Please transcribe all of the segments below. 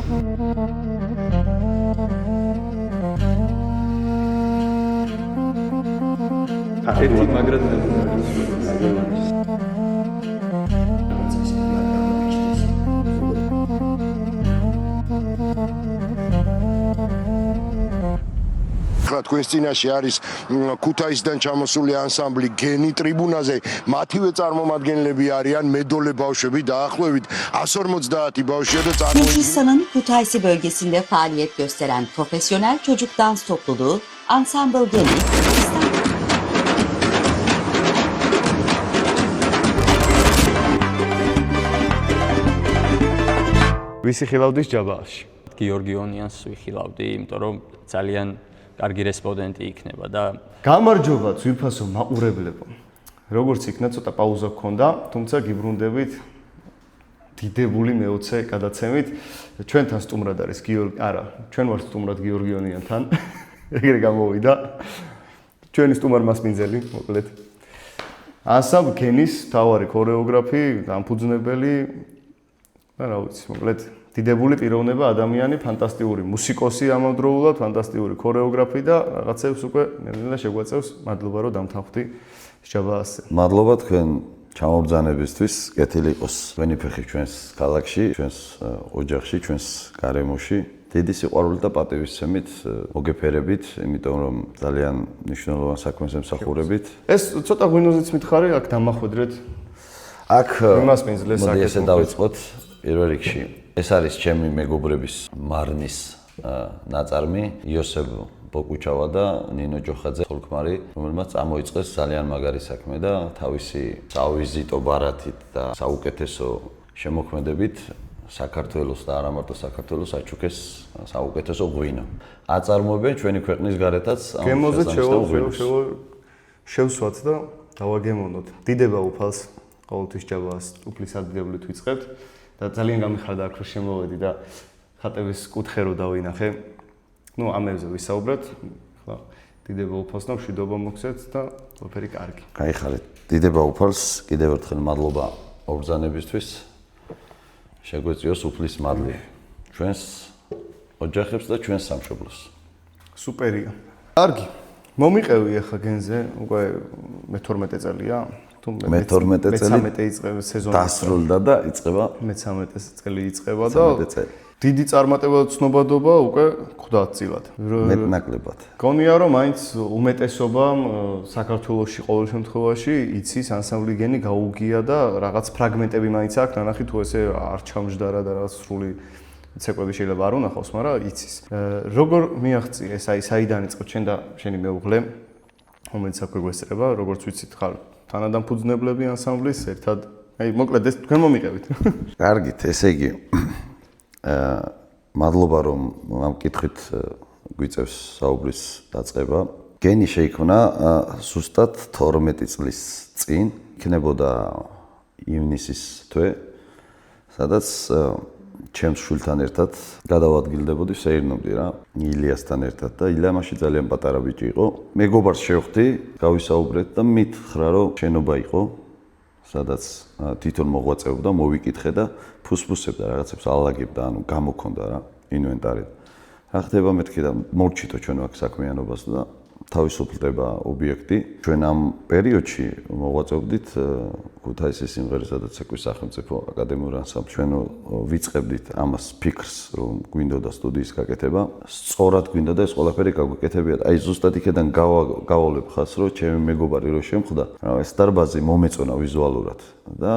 ერთი მაგრად თქვენს წინაშე არის ქუთაისიდან ჩამოსული ანსამბლი გენი ტრიბუნაზე მათივე წარმომადგენლები არიან მედოლე bavშვები daახლოვით 150 bavşya da Gürcistan'ın Kutaisi bölgesinde faaliyet gösteren profesyonel çocuk dans topluluğu Ensemble Geni ვისი ხილავდის ჯაბალში გიორგიონიანს ვიხილავდი, იმიტომ რომ ძალიან კარგი რესპონდენტი იქნება და გამარჯობა ძვირფასო მაყურებლებო. როგორც იქნა ცოტა პაუზა გქონდა, თუმცა გიბრუნდებით დიდებული მე-20 გადაცემით. ჩვენთან სტუმრად არის ჩვენ ვართ სტუმრად გიორგიონიანთან. ეგრე გამოვიდა. ჩვენი სტუმარ-მასპინძელი, მოკლედ. ანსამბლ გენის მთავარი ქორეოგრაფი, დამფუძნებელი და რა ვიცი, მოკლედ დიდებული პიროვნება, ადამიანი, ფანტასტიკური მუსიკოსი ამავდროულად, ფანტასტიკური ქორეოგრაფი და რაღაცებს უკვე ნელ-ნელა შეგვაწევს. მადლობა რომ დამთავრდი ჯაბალასზე. მადლობა თქვენ ჩამობრძანებისთვის. კეთილი იყოს თქვენი ფეხი ჩვენს ქალაქში, ჩვენს ოჯახში, ჩვენს გარემოში. დიდი სიყვარული და პატივისცემით მოგეფერებით, იმიტომ რომ ძალიან მნიშვნელოვან საქმეს ემსახურებით. ეს ცოტა ღვინოზეც მითხარი, აქ დამახვედრეთ. აქ მასპინძლეს მოდი ესე დავიწყოთ პირველ რიგში. ეს არის ჩემი მეგობრების მარნის ნაწარმი, იოსებ ბოკუჩავა და ნინო ჯოხაძე თოლქმარი, რომელმაც წამოიწყეს ძალიან მაგარი საქმე და თავისი სავიზიტო ბარათით და საუკეთესო შემოქმედებით საქართველოს და არა მარტო საქართველოს აჩუქეს საუკეთესო ღვინო. აწარმოებენ ჩვენი ქვეყნის გარეთაც გემოზე შევსვათ და დავაგემოვნოთ. დიდება უფალს ყოველთვის ჯაბალას უფლის ადიდებლით ვიწყებთ. და ძალიან გამიხარდა აქ რომ შემოვედი და ხატების კუთხე რო დავინახე. ნუ ამებზე ვისაუბრეთ. ხლა დიდება უფალს და მშვიდობა მოგცეთ და ყველაფერი კარგი. გაიხარეთ. დიდება უფალს კიდევ ერთხელ მადლობა ორბრძანებისთვის. შეგვეწიოს უფლის მადლი ჩვენს ოჯახებს და ჩვენს სამშობლოს. სუპერია. კარგი. მომიყევი ახლა გენზე, უკვე მე-12 წელია. მე-12 წელი იწყება სეზონი. დასრულდა და იწყება მე-13 წელი იწყება და დიდი წარმატება და ცნობადობა უკვე ხვდა წილად. მეტნაკლებად. გონია რომ მაინც უმეტესობამ საქართველოში ყოველ შემთხვევაში იცის ანსამბლი გენი გაუგია და რაღაც ფრაგმენტები მაინც აქვს, ნანახი თუ ესე არ ჩამჯდარა და რაღაც სრული ცეკვები შეიძლება არ უნახავს, მაგრამ იცის. როგორ მიაღწი ეს აი საიდან იწყო ჩვენ და შენი მეუღლე, რომელიც აქვე გვესწრება, როგორც ვიცით ხარ თანადამფუძნებლები ანსამბლის ერთად. აი მოკლედ ეს თქვენ მომიყევით. კარგით, ესე იგი მადლობა რომ ამ კითხვით გვიწევს საუბრის დაწყება. გენი შეიქმნა ზუსტად 12 წლის წინ, იქნებოდა ივნისის თვე, სადაც ჩემს შვილთან ერთად გადავადგილდებოდი, შეირნობდი რა, ილიასთან ერთად და ილია მაშინ ძალიან პატარა ბიჭი იყო. მეგობარს შევხვდი, გავისაუბრეთ და მითხრა რომ შენობა იყო, სადაც თვითონ მოღვაწეობდა, მოვიკითხე და ფუსფუსებდა რაღაცებს ალაგებდა, ანუ გამოქონდა რა, ინვენტარი. რა ხდება მეთქი და მორჩიტო ჩვენ აქ საქმიანობას და თავისუფლდება ობიექტი. ჩვენ ამ პერიოდში მოღვაწეობდით ქუთაისის სიმღერისა და ცეკვის სახელმწიფო აკადემიურ ანსამბლში. ჩვენ ვიწყებდით ამას ფიქრს, რომ გვინდოდა სტუდიის გაკეთება. სწორად გვინდოდა ეს ყველაფერი გაგვეკეთებიათ. აი ზუსტად იქიდან გავალებ ხას, რომ ჩემი მეგობარი რო შემხვდა, ეს დარბაზი მომეწონა ვიზუალურად და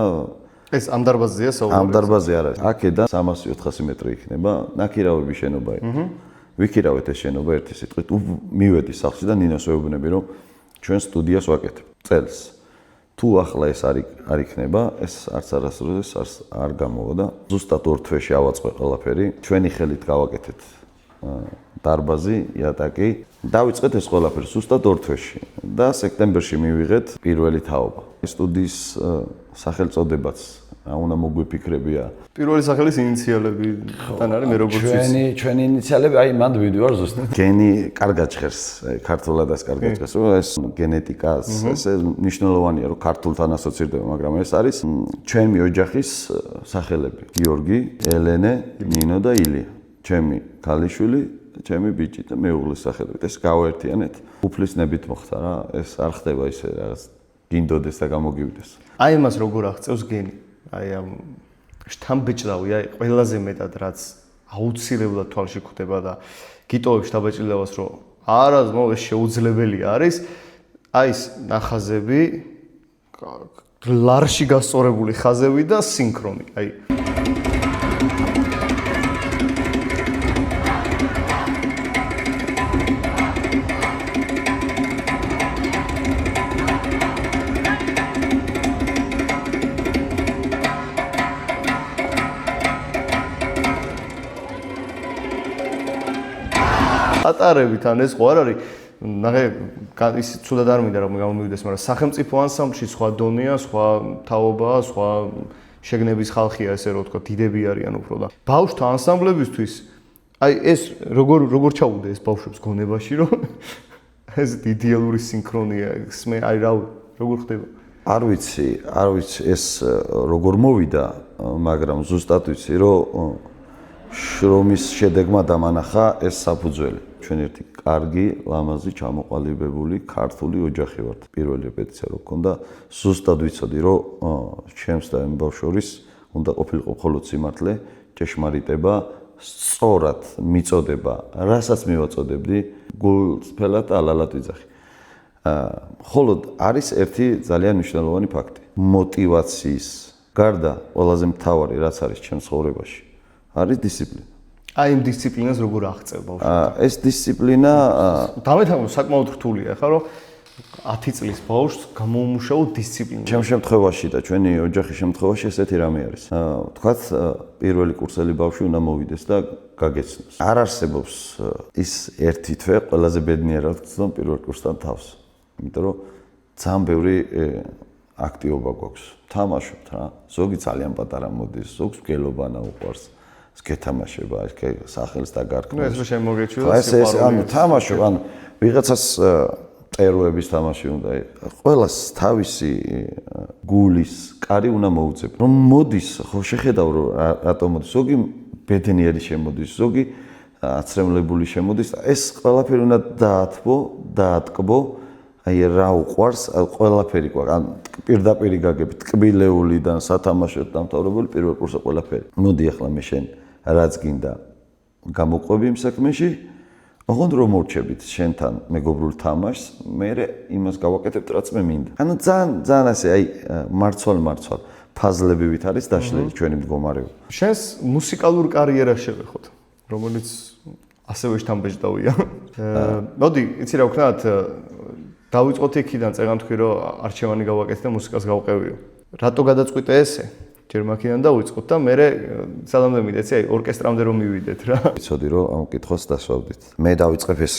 ეს ამ დარბაზია საუბარი. ამ დარბაზი არა, აქედან 300-400 მეტრი იქნება, ნაკირავები შენობა. ვიქირავეთ ეს შენობა ერთი სიტყვით, მივედი სახლში და ნინოს ვეუბნები, რომ ჩვენ სტუდიას ვაკეთებ წელს. თუ ახლა ეს არ იქნება, ეს არც არასდროს არ გამოვა და ზუსტად 2 თვეში ავაწყე ყველაფერი. ჩვენი ხელით გავაკეთეთ დარბაზი, იატაკი. დავიწყეთ ეს ყველაფერი ზუსტად 2 თვეში და სექტემბერში მივიღეთ პირველი თაობა. სტუდიის სახელწოდებაც უნდა მოგვიფიქრებია. პირველი სახელის ინიციალებიდან არის მე როგორც ვიცი. ჩვენი ინიციალები, აი მანდ ვიდივარ ზუსტად. გენი კარგად ჟღერს, ქართულადაც კარგად ჟღერს. ეს გენეტიკას, ეს მნიშვნელოვანია, რომ ქართულთან ასოცირდება, მაგრამ ეს არის ჩვენი ოჯახის სახელები. გიორგი, ელენე, ნინო და ილია. ჩემი ქალიშვილი, ჩემი ბიჭი და მეუღლის სახელით. ეს გავაერთიანეთ. უფლისნებით მოხდა რა, ეს არ ხდება ისე რაღაც გინდოდეს და გამოგივიდეს. აი მას როგორ აღწევს გენი? აი ამ შთამბეჭდავი, აი ყველაზე მეტად რაც აუცილებლად თვალში ხვდება და გიტოვებს შთაბეჭდილებას, რომ არა, ეს შეუძლებელი არის. აი ეს ნახაზები, ლარში გასწორებული ხაზები და სინქრონი. აი ატარებით ან ეს ხო არ არის ნახე ის ცუდად არ მინდა რომ გამომივიდეს, მაგრამ სახელმწიფო ანსამბლში სხვა დონეა, სხვა თაობაა, სხვა შეგნების ხალხია, ესე რომ ვთქვა, დიდები არიან უფრო და ბავშვთა ანსამბლებისთვის აი ეს როგორ ჩაუდა ეს ბავშვებს გონებაში, რომ ეს იდეალური სინქრონია, აი როგორ ხდება? არ ვიცი ეს როგორ მოვიდა, მაგრამ ზუსტად ვიცი, რომ შრომის შედეგმა დამანახა ეს საფუძველი. ჩვენ ერთი კარგი, ლამაზი, ჩამოყალიბებული ქართული ოჯახი ვართ. პირველი პეტიცია რო გქონდა, ზუსტად ვიცოდი, რომ ჩემს და იმ ბავშვს შორის უნდა ყოფილიყო მხოლოდ სიმართლე, ჭეშმარიტება, სწორად მიწოდება, რასაც მივაწოდებდი, გულწრფელად და ალალად ვიძახი. ხოლო არის ერთი ძალიან მნიშვნელოვანი ფაქტი. მოტივაციის გარდა ყველაზე მთავარი რაც არის ჩემს ცხოვრებაში, არის დისციპლინა. აი იმ დისციპლინას როგორ აღწევ ბავშვს? ეს დისციპლინა დამეთანხმო საკმაოდ რთულია, ხა რომ 10 წლის ბავშვს გამოუმუშაო დისციპლინა. ჩემ შემთხვევაში და ჩვენი ოჯახის შემთხვევაში ესეთი რამე არის. თქვათ, პირველი კურსელი ბავშვი უნდა მოვიდეს და გაგეცნოს. არ არსებობს ის ერთი თვე, ყველაზე ბედნიერად გწდომ პირველ კურსთან თავს. იმიტომ რომ ძალიან ბევრი აქტივობა გვაქვს. თამაშობთ რა. ზოგი ძალიან პატარა მოდის, ზოგს გელობანა უყვარს. გეთამაშება, სახელს დაგარქმევს. ეს რო შემოგეჩვევა, ეს თამაშობ, ვიღაცას წეროების თამაში უნდა იყოს. ყველას თავისი გულის კარი უნდა მოუწევ. რომ მოდის, ხო შეხედავ რომ რატომ მოდის. ზოგი ბედნიერი შემოდის, ზოგი აცრემლებული შემოდის. ეს ყველაფერი უნდა დაატკბო. აი რა უყვარს, ყველაფერი გვაქვს. ან პირდაპირ გაგებით, ტკბილეულიდან სათამაშოდ დამთავრებული პირველ კურსზე ყველაფერი. მოდი ახლა მე შენ რაც გინდა გამოყვები იმ საქმეში, ოღონდ რომ მორჩებით შენთან მეგობრულ თამაშს, მე იმას გავაკეთებ, რაც მე მინდა. ანუ ძალიან ასე აი მარცვალ ფაზლებივით არის დაშლილი ჩვენი მდგომარეობა. შენს მუსიკალურ კარიერას შევეხოთ, რომელიც ასევე შთამბეჭდავია. მოდი, იცი რა ვქნათ, დავიწყოთ იქიდან, წეგან თქვი რომ არჩევანი გავაკეთე და მუსიკას გავყევიო. რატო გადაწყვიტე ესე? ჯერ მაქედან დავიწყოთ და მე სალამდე მიდეცი, აი ორკესტრამდე რომ მივიდეთ რა. ვიცოდი რომ ამ კითხვას დასვავდით. მე დავიწყებ ეს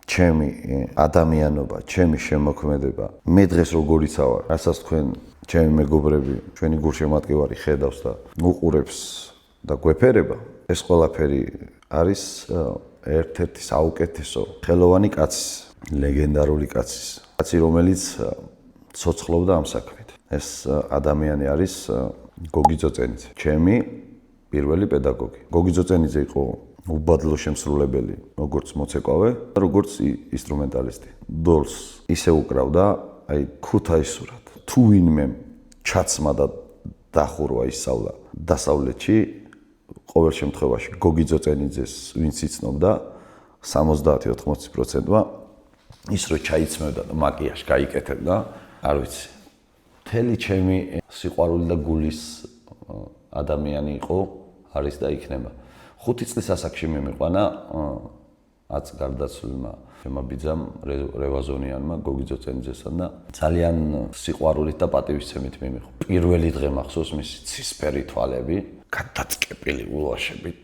ჩემი ადამიანობა, ჩემი შემოქმედება. მე დღეს როგორიცა ვარ, რასაც თქვენ ჩემი მეგობრები, ჩვენი გულშემატკივარი ხედავს და უყურებს და გვეფერება, ეს ყველაფერი არის ერთ-ერთი საუკეთესო ხელოვანი კაცის, ლეგენდარული კაცის. კაცი, რომელიც ცოცხლობდა ამ საქმით. ეს ადამიანი არის გოგი ძოწენიძე, ჩემი პირველი პედაგოგი. გოგი ძოწენიძე იყო უბადლო შემსრულებელი, როგორც მოცეკვავე, როგორც ინსტრუმენტალისტი. დოლს ისე უკრავდა, აი ქუთაისურად. თუ ვინმე ჩაცმა და დახურვა ისწავლა დასავლეთში, ყოველ შემთხვევაში გოგი ძოწენიძეს ვინც იცნობდა 70-80%-მა ის რო ჩაიცმევდა და მაკიაჟს გაიკეთებდა, არ ვიცი. მთელი ჩემი სიყვარული და გულის ადამიანი იყო, არის და იქნება. 5 წლის ასაკში მიმიყვანა 10 გარდაცვლილმა ჩემმა ბიძამ რევაზონიანმა გოგი ძოწენიძესთან და ძალიან სიყვარულით და პატივისცემით მიმიღო. პირველი დღე მახსოვს მისი ცისფერი თვალები, გადაწკეპილი ულვაშებით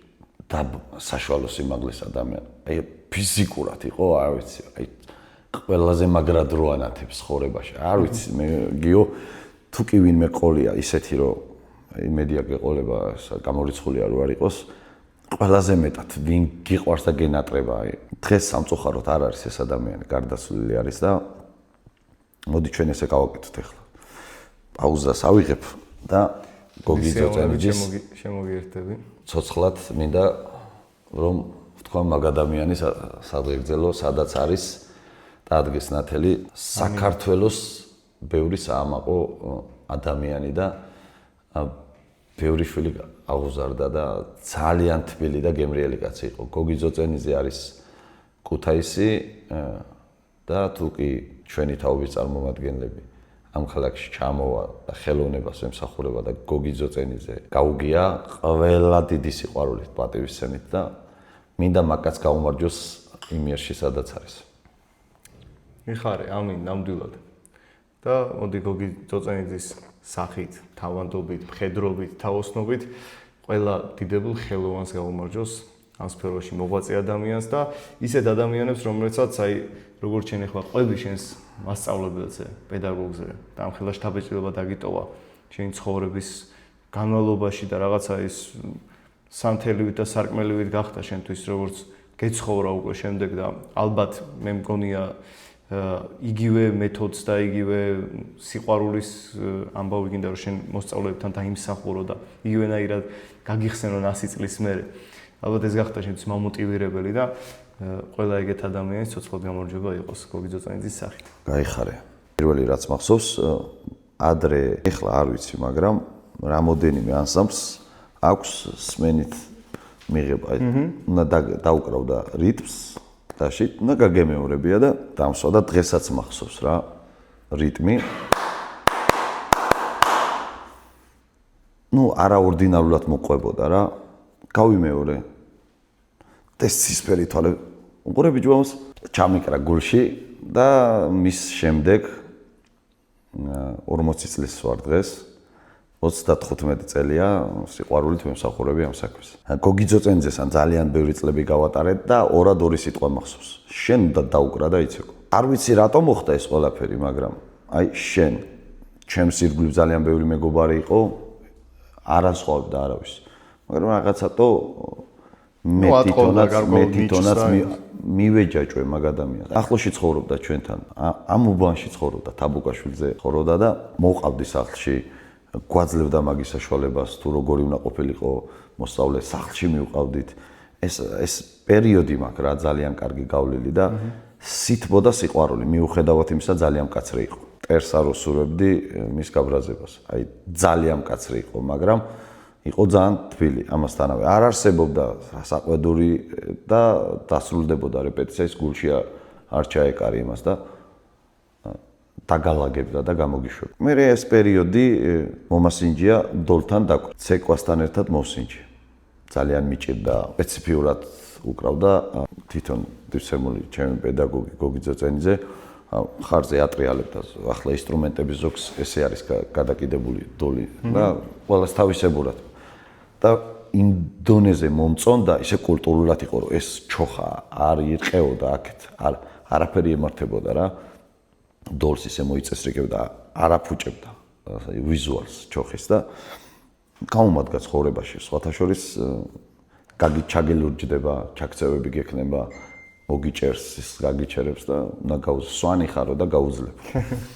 და საშუალო სიმაღლის ადამიანი. აი ფიზიკურად იყო, არ ვიცი, აი ყველაზე მაგრად რო ანათებს ხორებაში. არ ვიცი, მე გიო თუ კი ვინმე ყოლია ისეთი რომ იმედია გეყოლება გამორიცხულია რო არ იყოს, ყველაზე მეტად ვინ გიყვარს და გენატრება. აი დღეს სამწუხაროდ არ არის ეს ადამიანი, გარდაცვლილი არის და მოდი ჩვენ ესე გავაკეთოთ ახლა. პაუზას ავიღებ და გოგი ძოწენიძის შემოგიერთები. ცოცხლად მინდა რომ ვთქვა მაგ ადამიანი სადღეგრძელო სადაც არის დაადგეს ნათელი საქართველოს ბევრი საამაყო ადამიანი და ბევრი შვილი აღუზარდა და ძალიან თბილი და გემრიელი კაცი იყო. გოგი ძოწენიძე არის ქუთაისი და თუ კი ჩვენი თაობის წარმომადგენლები ამ ქალაქში ჩამოვა და ხელოვნებას ემსახურება და გოგი ძოწენიძე გაუგია ყველა დიდი სიყვარულით, პატივისცემით და მინდა მაგაც გაუმარჯოს იმ იერში სადაც არის. მიხარე, ამინ, ნამდვილად. და მოდი გოგი ძოწენიძის სახით, თავანდობით, მხედრობით, თაოსნობით ყველა დიდებულ ხელოვანს გაუმარჯოს ამ სფეროში მოღვაწე ადამიანს და ისეთ ადამიანებს, რომელსაც როგორც შენ ახლა ყვები შენს მასწავლებელზე, პედაგოგზე და ამ ხელა შთაბეჭდილება დაგიტოვა შენი ცხოვრების განმავლობაში და რაღაცა ის სანთელივით და სარკმელივით გახდა შენთვის როგორც გეცხოვრა უკვე შემდეგ და ალბათ მე მგონია იგივე მეთოდს და იგივე სიყვარულის ამბავი გინდა რომ შენ მოსწავლეებთან დაიმსახურო და იგივენაირად გაგიხსენო 100 წლის მერე. ალბათ ეს გახდა შენთვის მომოტივირებელი და ყველა ეგეთ ადამიანის ცოცხლად გამარჯვება იყოს გოგი ძოწენიძის სახით. გაიხარე. პირველი რაც მახსოვს, ადრე ეხლა არ ვიცი, მაგრამ რამოდენიმე ანსამბლს აქვს სმენით მიღება. უნდა დაუკრავდა რიტმს და შით უნდა გაგემეორებია და დამსვა და დღესაც მახსოვს რა რიტმი. არაორდინარულად მოყვებოდა რა. გავიმეორე. ეს ცისფერი თვალე უყურები ჯვამს ჩამიკრა გულში და მის შემდეგ 40 წლის ვარ დღეს 35 წელია სიყვარულით ვემსახურები ამ საქმეს. გოგი ძოწენიძესთან ძალიან ბევრი წლები გავატარეთ და ორად-ორი სიტყვა მახსოვს. შენ და დაუკრა და იცექო. არ ვიცი რატომ მოხდა ეს ყველაფერი, მაგრამ შენ ჩემს ირგვლივ ძალიან ბევრი მეგობარი იყო, არ ასხოვებდა არავის. მაგრამ რაღაცათო მე თვითონაც მივეჯაჭვე მაგ ადამიანს. ახლოში ცხოვრობდა ჩვენთან, ამ უბანში ცხოვრობდა, თაბუკაშვილზე ცხოვრობდა და მოყავდი სახლში, გვაძლევდა მაგის საშუალებას, თუ როგორი უნდა ყოფილიყო მოსწავლე, სახლში მივყავდით. ეს პერიოდი მაქვს რა ძალიან კარგი გავლილი და სითბოდა სიყვარული, მიუხედავად იმისა ძალიან მკაცრი იყო. ტერს არ უსურვებდი მის გაბრაზებას. ძალიან მკაცრი იყო, მაგრამ იყო ძალიან თბილი ამასთანავე. არ არსებობდა საყვედური და დასრულდებოდა რეპეტიცია, ის გულში არ ჩაეკარი იმას და დაგალაგებდა და გამოგიშვებდა. მე ეს პერიოდი მომასინჯია დოლთან დაკვეთ. ცეკვასთან ერთად მოსინჯი. ძალიან მიჭირდა, სპეციფიურად უკრავდა თვითონ დისცემული ჩემი პედაგოგი გოგი ძოწენიძე. ხარზე ატრიალებდა ახლა ინსტრუმენტების ზოგს ესე არის გადაკიდებული დოლი და ყველას თავისებურად. და იმ დონეზე მომწონდა, ისე კულტურულად იყო, რომ ეს ჩოხა არ ირყეოდა აქეთ, არაფერი ემართებოდა რა. დოლს ისე მოიწესრიგებდა, არ აფუჭებდა ვიზუალს ჩოხის და გაუმადგა ცხოვრებაში. სხვათა შორის ჩაგელურჯდება, ჩაქცევები გექნება, მოგიჭერს ის გაგიჩერებს და უნდა სვანი ხარო და გაუძლებ.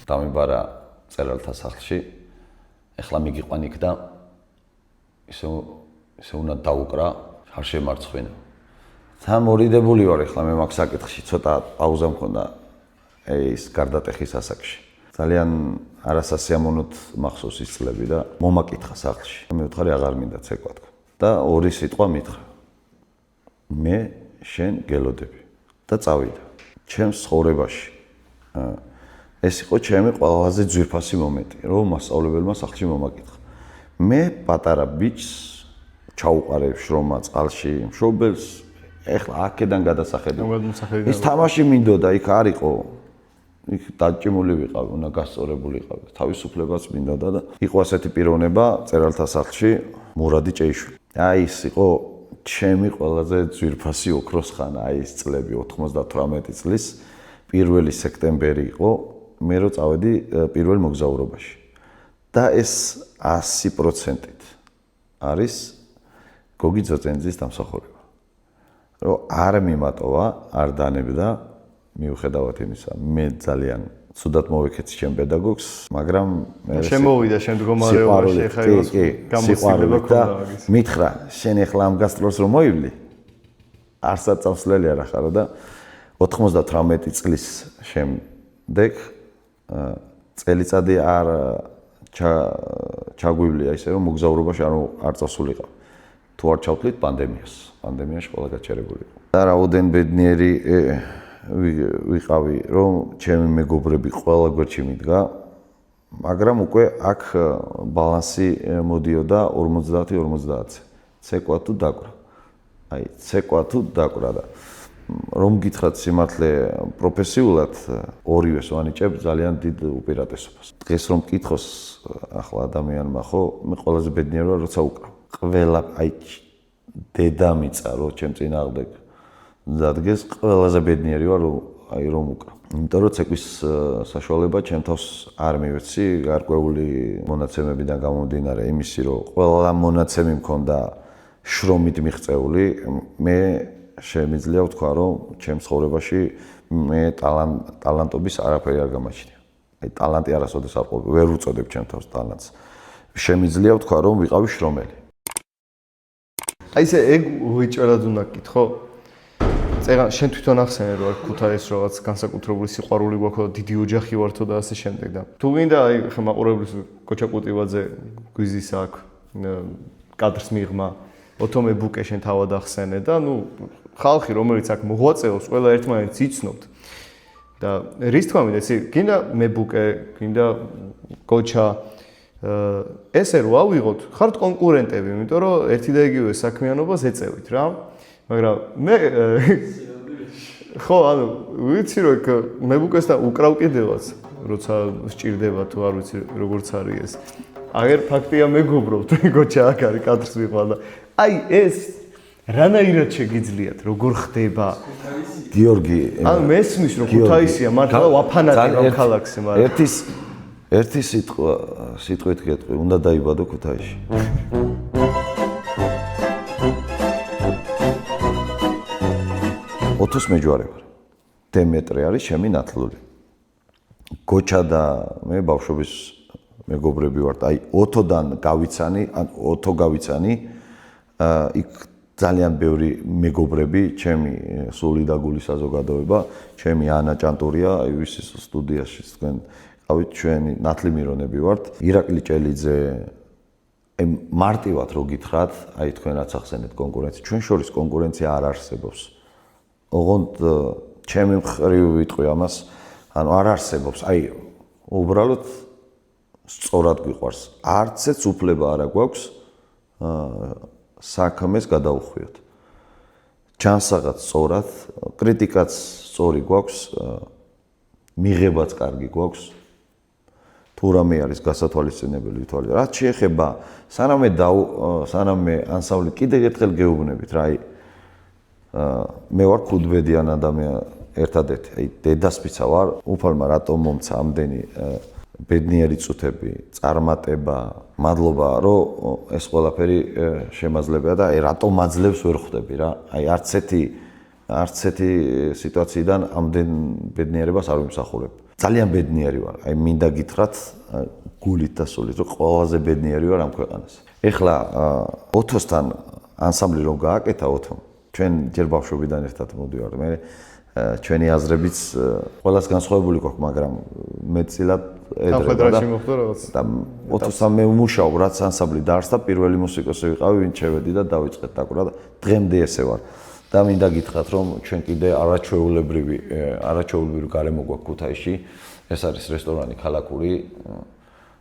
დამიბარა წერალთა სახლში. ეხლა მიგიყვან იქ და ისე უნდა დაუკრა, არ შემარცხვინა. თან მორიდებული ვარ ეხლა მე მაგ საკითხში, ცოტა პაუზა მქონდა ის გარდატეხის ასაკში. ძალიან არასასიამოვნოდ მახსოვს ის წლები და მომაკითხა სახლში. მე ვთხარი აღარ მინდა ცეკვა თქვა და ორი სიტყვა მითხრა. მე შენ გელოდები და წავიდა. ჩემს ცხოვრებაში ეს იყო ჩემი ყველაზე ძვირფასი მომენტი, რომ მასწავლებელმა სახლში მომაკითხა. მე პატარა ბიჭს ჩაუყარებ შრომა წყალში, მშობელს ეხლა აქედან გადასახედი. ის თამაში მინდოდა, იქ არ იყო. იქ დაჭიმული ვიყავი, უნდა გასწორებული ვიყავი. თავისუფლებაც მინდოდა და იყო ასეთი პიროვნება წერალთა სახლში მურადი ჭეიშვილი. ის იყო ჩემი ყველაზე ძვირფასი ოქროს ხანა, ის წლები 98 წლის 1 სექტემბერი იყო, მე რო წავედი პირველ მოგზაურობაში. და ეს 100%-ით არის გოგი ძოწენიძის დამსახურება. რომ არ მიმატოვა, არ დანებდა, მიუხედავად იმისა, მე ძალიან ცუდად მოვეკეცი ჩემ პედაგოგს, მაგრამ მე შემოვიდა შენ მდგომარეობაში, ეხლა ის გამოსილება ქონდა. მითხრა, შენ ეხლა ამ გასტროლს რომ მოივლი, არც წამსვლელი არ ახარო და 98 წლის შემდეგ წელიწადი არ ჩაგვივლია ისე რომ მოგზაურობაში არ წასულიყავ. თუ არ ჩავთვლით პანდემიაში ყველა გაჩერებული იყო. და რაოდენ ბედნიერი ვიყავი რომ ჩემი მეგობრები ყველა გვერდში მიდგა, მაგრამ უკვე აქ ბალანსი მოდიოდა 50-50. ცეკვა თუ დაკვრა. ცეკვა თუ დაკვრა და რომ გითხრათ სიმართლე პროფესიულად ორივეს ვანიჭებ ძალიან დიდ უპირატესობას. დღეს რომ მკითხოს ახლა ადამიანმა ხო, მე ყველაზე ბედნიერი ვარ როცა უკრავ. ყველა დედამიწა რო ჩემ წინააღმდეგ დადგეს, ყველაზე ბედნიერი ვარ რომ უკრავ. იმიტომ რომ ცეკვის საშუალება ჩემ თავს არ მივეცი, გარკვეული მონაცემებიდან გამომდინარე იმისი რომ ყველა მონაცემი მქონდა შრომით მიღწეული, მე შემიძლია ვთქვა რომ ჩემ ცხოვრებაში მე ტალანტობის არაფერი არ გამაჩნია. ტალანტი არასოდეს არ ყოფილა, ვერ უწოდებ ჩემ თავს ტალანტს. შემიძლია ვთქვა რომ ვიყავი შრომელი. ესე ეგ უიჭერად უნდა გკითხო. წეგან შენ თვითონ ახსენე რომ არ ქუთაისს რაღაც განსაკუთრებული სიყვარული გვაქვს და დიდი ოჯახი ვართო და ასე შემდეგ და თუ გინდა აი ხა მაყურებლის კოჩა კუტივაძე გვიზის აქ კადრს მიღმა ოთომე ბუკე შენ თავად ახსენე და ნუ ხალხი რომელიც აქ მოღვაწეობს ყველა ერთმანეთს იცნობთ და რის თქმა უნდა εσύ გინდა მე ბუკე გინდა კოჩა ესე რო ავიღოთ ხართ კონკურენტები იმიტომ რომ ერთი და იგივე საქმიანობას ეწევით რა მაგრამ მე ხო ანუ ვიცი რომ მე ბუკესთან უკრავ კიდევაც როცა სჭირდება თუ არ ვიცი როგორც არის ეს აგერ ფაქტია მეგობრობთ კოჩა აქ არის კადრს მიღმა და აი ეს რანაირად შეგიძლიათ როგორ ხდება გიორგი ანუ მესმის რომ ქუთაისია მართლა ვაფანატი რომ ქალაქზე მაგრამ ერთი სიტყვით გეტყვი უნდა დაიბადო ქუთაისში ოთოს მეჯვარე ვარ დემეტრე არის ჩემი ნათლული გოჩა და მე ბავშვობის მეგობრები ვართ აი ოთოდან გავიცანი ან ოთო გავიცანი იქ ძალიან ბევრი მეგობრები ჩემი სული და გული საზოგადოება ჩემი ანა ჭანტურია აი ვისის სტუდიაში თქვენ ყავით ჩვენი ნათლი მირონები ვართ ირაკლი ჭელიძე აი მარტივად რო გითხრათ აი თქვენ რაც ახსენეთ კონკურენცია ჩვენ შორის კონკურენცია არ არსებობს ოღონდ ჩემი მხრივ ვიტყვი ამას ანუ არ არსებობს აი უბრალოდ სწორად გვიყვარს არცეც უფლება არ აქვს საქმეს გადაუხვიოთ ჩანსაღაც სწორად კრიტიკაც სწორი გვაქვს მიღებაც კარგი გვაქვს თუ რამე არის გასათვალისწინებელი თვალით რაც შეეხება სანამ ანსამბლი კიდევ ერთხელ გეუბნებით რა აი მე ვარ ქუდბედიან ადამიანი ერთადერთი აი დედასპიცა ვარ უფალმა რატომ მომცა ამდენი ბედნიერი წუთები წარმატება მადლობა რომ ეს ყველაფერი შემაძლებია და აი რატომ მაძლევს ვერ ხვდები რა აი არც ერთი სიტუაციიდან ამდენ ბედნიერებას არ ვიმსახურებ ძალიან ბედნიერი ვარ აი მინდა გითხრათ გულით და სულით რომ ყველაზე ბედნიერი ვარ ამ ქვეყანაზე ეხლა ოთოსთან ანსამბლი რომ გააკეთა ოთომ ჩვენ ჯერ ბავშვობიდან ერთად მოდივართ მე ჩვენი აზრებიც ყველას განსხვავებული გვაქვს მაგრამ მეტწილად ედრება და ოთოსთან მე ვმუშაობ რაც ანსამბლი დაარსდა პირველი მუსიკოსი ვიყავი ვინც შევედი და დავიწყეთ დაკვრა და დღემდე ესე ვარ და მინდა გითხრათ რომ ჩვენ კიდე არაჩვეულებრივი გარემო გვაქვს ქუთაისში ეს არის რესტორანი ქალაქური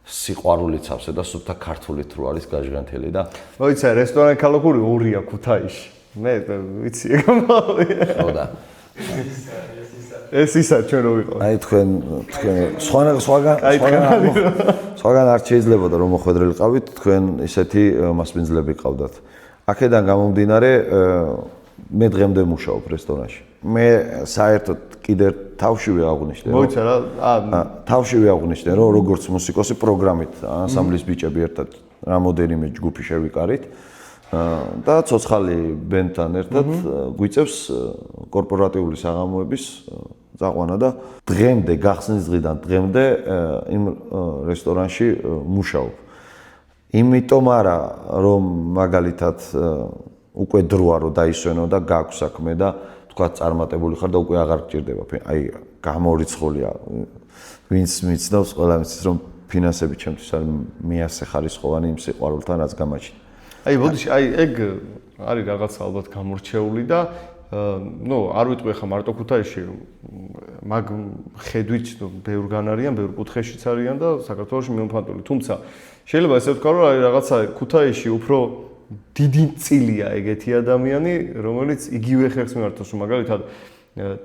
სიყვარულით სავსე და სუფთა ქართულით რო არის გაჟღენთელი და მოიცა რესტორანი ქალაქური ორია ქუთაისში მე ვიცი ხო და ეს ისა ჩვენ რო ვიყავ აი თქვენ სხვაგან არ შეიძლებოდა რომ მოხვედრილიყავით თქვენ ისეთი მასპინძლები ყავდათ აქედან გამომდინარე მე დღემდე მუშაობ რესტორანში მე საერთოდ კიდე თავშივე აღვნიშნე მოიცა რა თავშივე აღვნიშნე რომ როგორც მუსიკოსი პროგრამით ანსამბლის ბიჭები ერთად რამოდენიმე ჯგუფი შევიკარით და ცოცხალი ბენდთან ერთად გვიწევს კორპორატიული საღამოების წაყვანა და დღემდე გახსნის დღიდან დღემდე იმ რესტორანში მუშაობ. იმიტომ არა რომ მაგალითად უკვე დროა რომ დაისვენო და გაქვს საქმე და თქვა წარმატებული ხარ და უკვე აღარ გჭირდება. აი გამორიცხულია. ვინც მიცნობს, ყველა მიცის რომ ფინანსები ჩემთვის არის მეასე ხარისხოვანი იმ სიყვარულთან რაც გამაჩნია. აი ბოდიში, აი ეგ არის რაღაცა ალბათ გამორჩეული და არ ვიტყვი ხა მარტო ქუთაისში მაგ ხედვით ბევრგან არიან, ბევრ კუთხეშიც არიან და საქართველოში მიმოფანტული. თუმცა შეიძლება ესე ვთქვა, რომ აი რაღაცა ქუთაისში უფრო დიდი წილია ეგეთი ადამიანი, რომელიც იგივე ხერხს მიმართავს, მაგალითად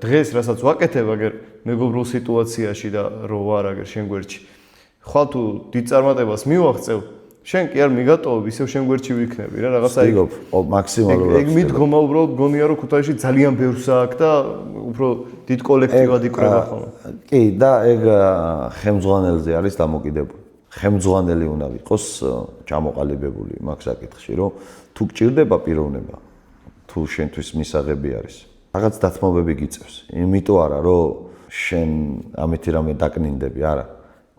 დღეს რასაც ვაკეთებ, აგერ მეგობრულ სიტუაციაში და რო ვარ აგერ შენ გვერდში. ხვალ თუ დიდ წარმატებას მივაღწევ, შენ კი არ მიგატოვებ, ისევ შენ გვერდში ვიქნები რა, რაღაცა მაქსიმალურად. ეგ მიდგომა უბრალოდ გონია რომ ქუთაისში ძალიან ბევრს აქვს და უფრო დიდ კოლექტივად იკვრება ხოლმე. კი, და ეგ ხელმძღვანელზე არის დამოკიდებული. ხელმძღვანელი უნდა იყოს ჩამოყალიბებული მაგ საკითხში, რომ თუ გჭირდება პიროვნება, თუ შენთვის მისაღები არის. რაღაც დათმობები გიწევს. იმიტომ არა, რომ შენ ამითი რამე დაკნინდები, არა.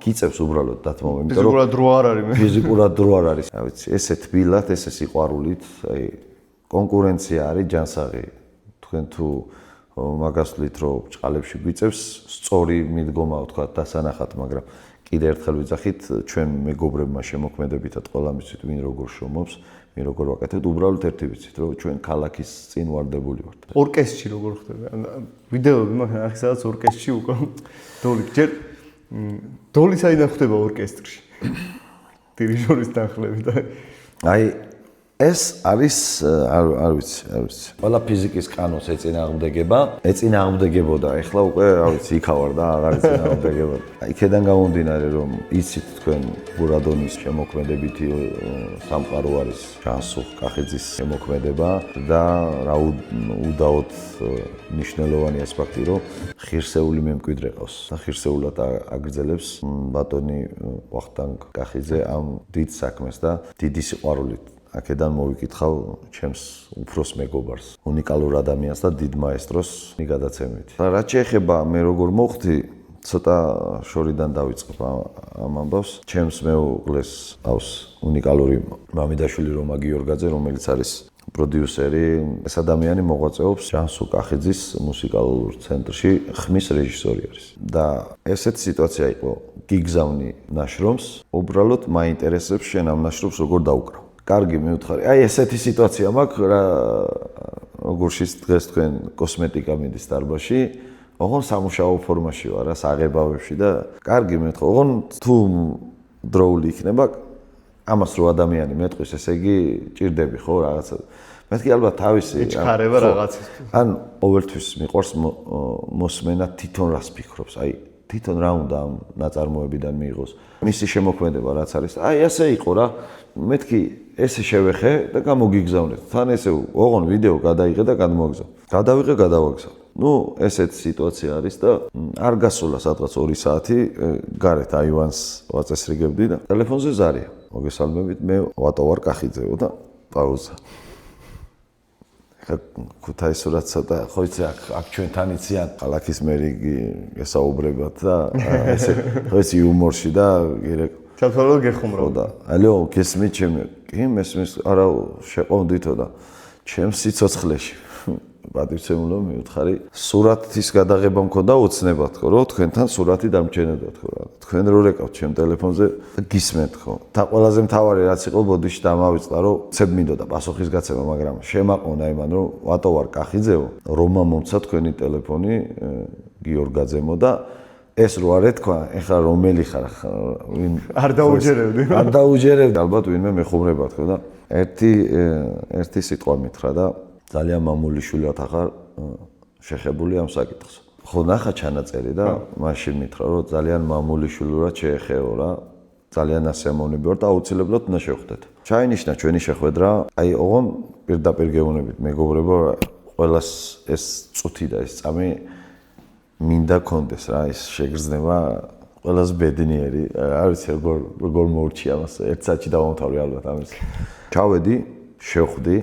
გიწევს უბრალოდ დათმობები, იმიტომ რომ ფიზიკურად დრო არ არის. ფიზიკურად დრო არ არის. რა ვიცი, ესე თბილად, ესე სიყვარულით, აი კონკურენცია არის ჯანსაღი. თქვენ თუ მაგას ვთვლით, რომ ჭყალებში გვიწევს, სწორი მიდგომა ვთქვა დასანახად, მაგრამ კიდე ერთხელ ვიძახით, ჩვენ მეგობრებმა შემოქმედებითად ყველა მიცით, ვინ როგორ შრომობს, ვინ როგორ ვაკეთებთ, უბრალოდ ერთი ვიცით, რომ ჩვენ ქალაქის წინ ვარდებული ვართ. ორკესტრში როგორ ხდება? ვიდეოები მაგ ახ სადაც ორკესტრში უკვე დოლი ჯერ დოლი საიდან ხდება ორკესტრში? დირიჟორის თანხლები და აი ეს არის არ ვიცი. ყველა ფიზიკის კანონს ეწინააღმდეგებოდა. ეხლა უკვე რა ვიცი, იქავარ და აღარ ეწინააღმდეგებოდა. იქედან გამომდინარე, რომ იცით თქვენ ბურადონის შემოქმედებითი სამყარო არის ჯანსუღ კახიძის შემოქმედება და რა უდაოდ მნიშვნელოვანი ასპექტი, რომ ღირსეული მემკვიდრე ყავს და ღირსეულად აგრძელებს ბატონი ვახტანგ კახიძე ამ დიდ საქმეს და დიდი სიყვარულით. აქედან მოვიკითხავ ჩემს უფროს მეგობარს, უნიკალურ ადამიანს და დიდ მაესტროს მიგადაცემით. რაც შეეხება მე როგორ მოხდი, ცოტა შორიდან დავიწყებ ამ ამბავს. ჩემს მეუღლეს ყავს უნიკალური მამიდაშვილი რომა გიორგაძე, რომელიც არის პროდიუსერი. ეს ადამიანი მოღვაწეობს ჯანსუღ კახიძის მუსიკალურ ცენტრში, ხმის რეჟისორი არის. და ესეთ სიტუაცია იყო, გიგზავნი ნაშრომს, უბრალოდ მაინტერესებს შენ ამ ნაშრომს როგორ დაუკრავ. კარგი მივთხარი. აი ესეთი სიტუაცია მაქვს რა, როგორშიც დღეს თქვენ კოსმეტიკა მიდის დარბაზში, ოღონ სამუშაო ფორმაში ვარ რა, საღებავებში და კარგი მივთხარ. ოღონ თუ დროული იქნება, ამას რო ადამიანი მეტყვის, ესე იგი ჭირდები ხო რაღაცა. მეთქი ალბათ თავისი ეჩქარება რაღაცის. ან ყოველთვის მიყვარს მოსმენა თვითონ რას ფიქრობს. აი თვითონ რა უნდა ამ ნაწარმოებიდან მიიღოს. მისი შემოქმედება რაც არის. აი ასე იყო რა. მეთქი ესე შევეხე და გამოგიგზავნეთ. თან ესე ოღონ ვიდეო გადაიღე და გადმოაგზავნე. გადავიღე, გადავაგზავნე. ნუ ესეთი სიტუაცია არის და არ გასულა სადღაც 2 საათი, გარეთ აივანს ვაწესრიგებდი და ტელეფონზე ზარია. მოგესალმებით, მე ვატო ვარ კახიძეო და პაუზა. ქუთაისურად ცოტა ხო იცი აქ ჩვენთან იციან ქალაქის მერი გესაუბრებათ და ესე ხო იცი იუმორში და ჩათვალო გეხუმრა და ალო გესმით ჩემი კი მესმის არა შეყოვდითო და ჩემს სიცოცხლეში პატივცემულო მივთხარი სურათის გადაღება მქონდა ოცნებად ხო რომ თქვენთან სურათი დამჩენოდათ ხო რა თქვენ რო რეკავთ ჩემ ტელეფონზე და გისმენთ ხო და ყველაზე მთავარი რაც იყო ბოდიში დამავიწყდა რომ ცებ მინდოდა პასუხისგაცემა მაგრამ შემაყონა იმან რომ ვატო ვარ კახიძეო რომა მომცა თქვენი ტელეფონი გიორგაძემო და ეს რო არ ეთქვა ეხლა რომელი ხარ ვინ არ დაუჯერებდი ალბათ ვინმე მეხუმრებათ ხო და ერთი სიტყვა მითხრა და ძალიან მამული შვილად ახარ შეხებული ამ საკითხს. ხო ნახა ჩანაწერი და მაშინ მითხრა რომ ძალიან მამული შვილურად შეეხეო რა. ძალიან ასიამოვნები ვარ და აუცილებლად უნდა შევხვდეთ. ჩაინიშნა ჩვენი შეხვედრა, აი ოღონ პირდაპირ გეუბნებით მეგობრებო, ყველას ეს წუთი და ეს წამი მინდა კონდეს რა, ეს შეგრძნება ყველას ბედნიერი. არ ვიცი როგორ მოვრჩი ამას, ერთ საათში დავამთავრე ალბათ ამის. ჩავედი, შევხვდი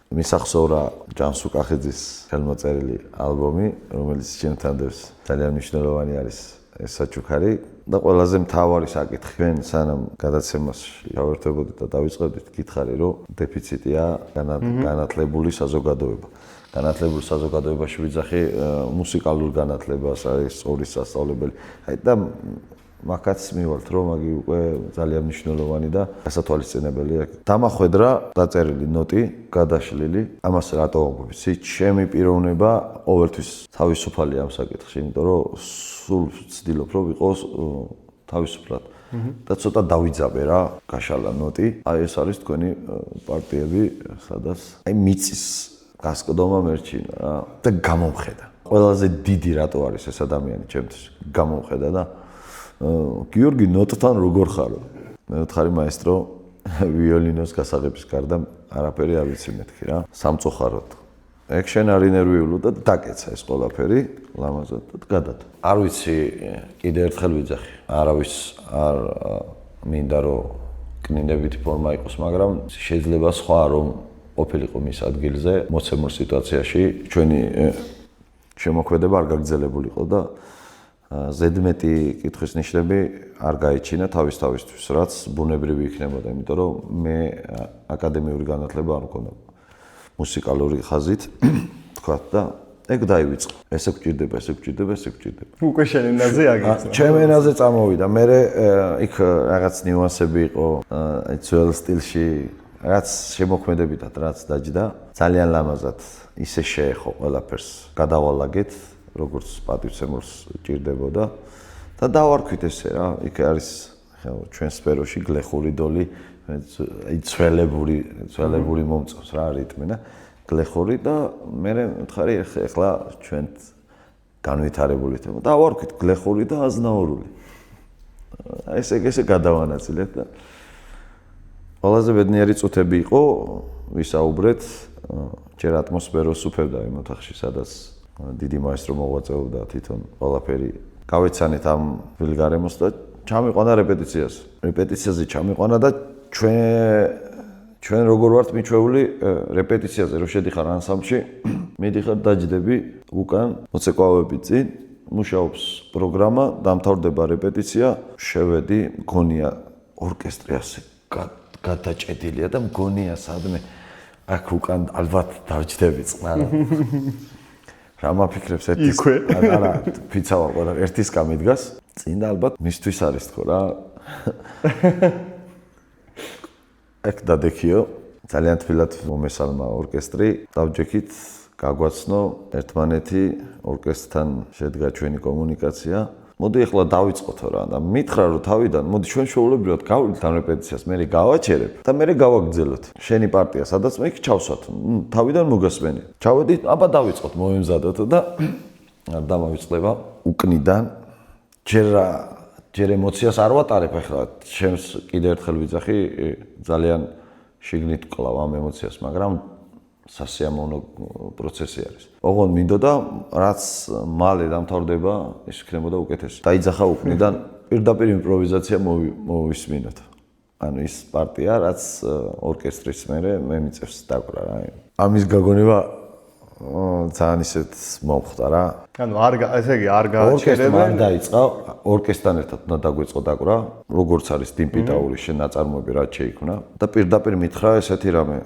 მისახსოვრა ჯანსუღ კახიძის ხელმოწერილი ალბომი, რომელიც ჩემთან დევს ძალიან მნიშვნელოვანი არის ეს საჩუქარი და ყველაზე მთავარი საკითხი ჩვენ სანამ გადაცემაში გავერთებოდით და დავიწყებდით გითხარი რომ დეფიციტია განათლებული საზოგადოება. განათლებული საზოგადოებაში ვიძახი მუსიკალურ განათლებას, არის სწორის სასწავლებელი. და მაგაც მივალთ რომ მაგი უკვე ძალიან მნიშვნელოვანი და გასათვალისწინებელია. დამახვედრა დაწერილი ნოტი, გადაშლილი. ამას რატო ვამბობ? ჩემი პიროვნება ყოველთვის თავისუფალია ამ საკითხში, იმიტომ რომ სულ ვცდილობ რომ ვიყოს თავისუფლად. და ცოტა დავიძაბე რა, გაშალა ნოტი. აი ეს არის თქვენი პარტიები, სადაც აი მიწის გასკდომა მერჩინა რა და გამომხედა. ყველაზე დიდი რატო არის ეს ადამიანი ჩემთვის? გამომხედა და გიორგი ნოტთან როგორ ხარო? მე ვთხარი მაესტრო ვიოლინოს გასაღების გარდა არაფერი არ ვიცი მეთქი რა. სამწუხაროდ. ეგ შენ არ ინერვიულო და დაკეცა ეს ყველაფერი ლამაზად და გადადა. არ ვიცი კიდე ერთხელ ვიძახი. არავის არ მინდა რომ კნინებითი ფორმა იყოს, მაგრამ შეიძლება სხვა რომ ყოფილიყო მის ადგილზე მოცემულ სიტუაციაში ჩვენი შემოქმედება არ გაგრძელებულიყო და ზედმეტი კითხვის ნიშნები არ გაიჩინა თავისთვის, რაც ბუნებრივი იქნებოდა, იმიტომ რომ მე აკადემიური განათლება არ მქონდა მუსიკალური ხაზით, თქვა და ეგ დაივიწყო. ესე გვჭირდება. უკვე შენ ენაზე აგიწყო. ჩემ ენაზე წამოვიდა. მე იქ რაღაც ნიუანსები იყო, აი ძველ სტილში რაც შემოქმედებითად რაც დაჯდა, ძალიან ლამაზად ისე შეეხო ყველაფერს. გადავალაგეთ, როგორც პატივცემულს ჭირდებოდა და დავარქვით ესე რა. იქ არის ჩვენ სფეროში გლეხური დოლი, აი ძველებური მომწონს რა რიტმი და გლეხური და მე მითხარი ეხლა ჩვენ განვითარებული თემა. დავარქვით გლეხური და აზნაურული. ესე გადავანაწილეთ და ყველაზე ბედნიერი წუთები იყო, ვისაუბრეთ, ჯერ ატმოსფეროს უფევდა იმ ოთახში, სადაც დიდი მაესტრო მოღვაწეობდა თვითონ ყველაფერი. გავეცანით ამ ვილგარემოს და ჩამიყვანა რეპეტიციას. რეპეტიციაზე ჩამიყვანა და ჩვენ როგორ ვართ მიჩვეული რეპეტიციაზე რომ შედიხარ ანსამბლში, მიდიხარ დაჯდები უკან მოცეკვავები წინ, მუშაობს პროგრამა, დამთავრდება რეპეტიცია, შევედი, მგონია ორკესტრი ასე გადაჭედილია და მგონია სადმე აქ უკან ალბათ დავჯდები წყნარა. რა მაფიქრებს ერთის არა ფიცავა ყველა ერთის გამიდგას წინ და ალბათ მისთვის არის თქო რა. აქ დადექიო ძალიან თბილად მომესალმა ორკესტრი დავჯექით გაგვაცნო ერთმანეთი ორკესტრთან შედგა ჩვენი კომუნიკაცია. მოდი ახლა დავიწყოთ რა და მითხრა რომ თავიდან მოდი ჩვენ შეულებრივად გავიდეთ ამ რეპეტიციას, მე გავაჩერებ და მე გავაგრძელოთ. შენი პარტია სადაც მე იქ ჩავსვათ. თავიდან მოგასმენი. ჩავედით, აბა დავიწყოთ, მოვემზადოთ და არ დამავიწყდება უკნიდან. ჯერ ემოციას არ ვატარებ ახლა, ჩემს კიდე ერთხელ ვიძახი, ძალიან შიგნით კლავ ამ ემოციას, მაგრამ სასიამოვნო პროცესი არის. ოღონდ მინდოდა რაც მალე დამთავრდება, ის იქნებოდა უკეთესი. დაიძახა უკნიდან პირდაპირ იმპროვიზაცია მოვისმინოთ. ანუ ის პარტია, რაც ორკესტრის მე მიწევს დაკვრა რა. ამის გაგონება ძალიან ისეთ მომხდა რა. ანუ ესე იგი არ გააჩერებენ. ორკესტრმა დაიწყა, ორკესტრთან ერთად უნდა დაგვეწყო დაკვრა, როგორც არის დიმპიტაურის ნაწარმოები რაც შეიქმნა და პირდაპირ მითხრა ესეთი რამე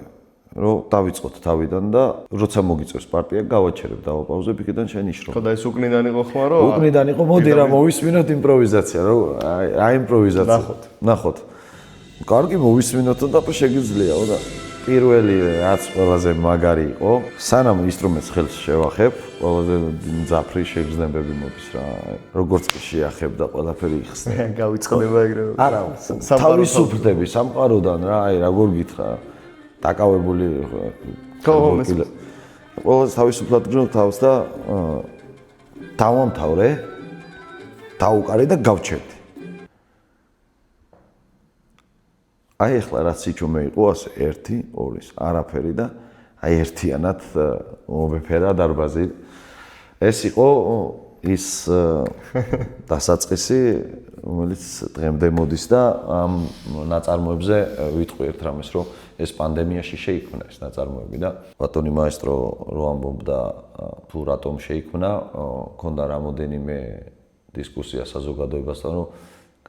რომ დავიწყოთ თავიდან და როცა მოგიწევს პარტია გავაჩერებ, დავაპაუზებ იქიდან შენ იშრო. ხო და ეს უკნიდან იყო ხმა რომ უკნიდან იყო, მოდი რა მოვისმინოთ იმპროვიზაცია, რა აი იმპროვიზაცია. ნახოთ. კარგი მოვისმინოთ და შეგიძლიაო და პირველი რაც ყველაზე მაგარი იყო, სანამ ინსტრუმენტს ხელს შევახებ, ყველაზე მძაფრი შეგრძნებები მოდის რა. როგორც კი შეახებ და ყველაფერი იხსნა. გავიწყდება ეგრევე. არა, თავისუფლდები სამყაროდან რა, აი როგორ გითხრა. დაკავებული ყველაზე თავისუფლად გრძნობ თავს და დავამთავრე, დაუკარე და გავჩერდი. აი ახლა რაც სიჩუმე იყო ასე 1, 2, არაფერი და აი ერთიანად მომეფერა დარბაზი. ეს იყო ის დასაწყისი, რომელიც დღემდე მოდის და ამ ნაწარმოებზე ვიტყვი ერთ რამეს, რომ ეს პანდემიაში შეიქმნა ეს ნაწარმოები და ბატონი მაესტრო რო ამბობდა თუ რატომ შეიქმნა, ქონდა რამოდენიმე დისკუსია საზოგადოებასთან, რომ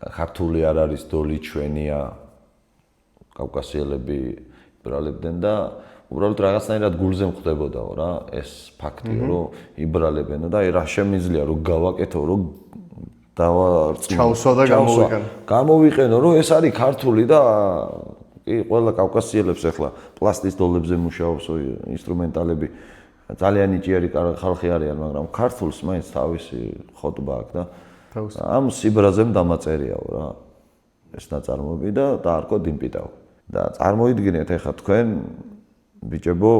ქართული არ არის დოლი ჩვენია, კავკასიელები იბრალებდნენ და უბრალოდ რაღაცნაირად გულზე მხვდებოდაო რა ეს ფაქტიო, რომ იბრალებენ და აი რა შემიძლია რომ გავაკეთო, რომ ჩავსვა და გამოვიყენო, რომ ეს არის ქართული და კი ყველა კავკასიელებს ახლა პლასტის დოლებზე მუშაობს ინსტრუმენტალები ძალიან ნიჭიერი ხალხი არიან, მაგრამ ქართულს მაინც თავისი ხოტბა აქვს და ამ სიბრაზემ დამაწერიაო რა ეს ნაწარმოები და დაარქვა დინპიტაო. და წარმოიდგინეთ ახლა თქვენ ბიჭებო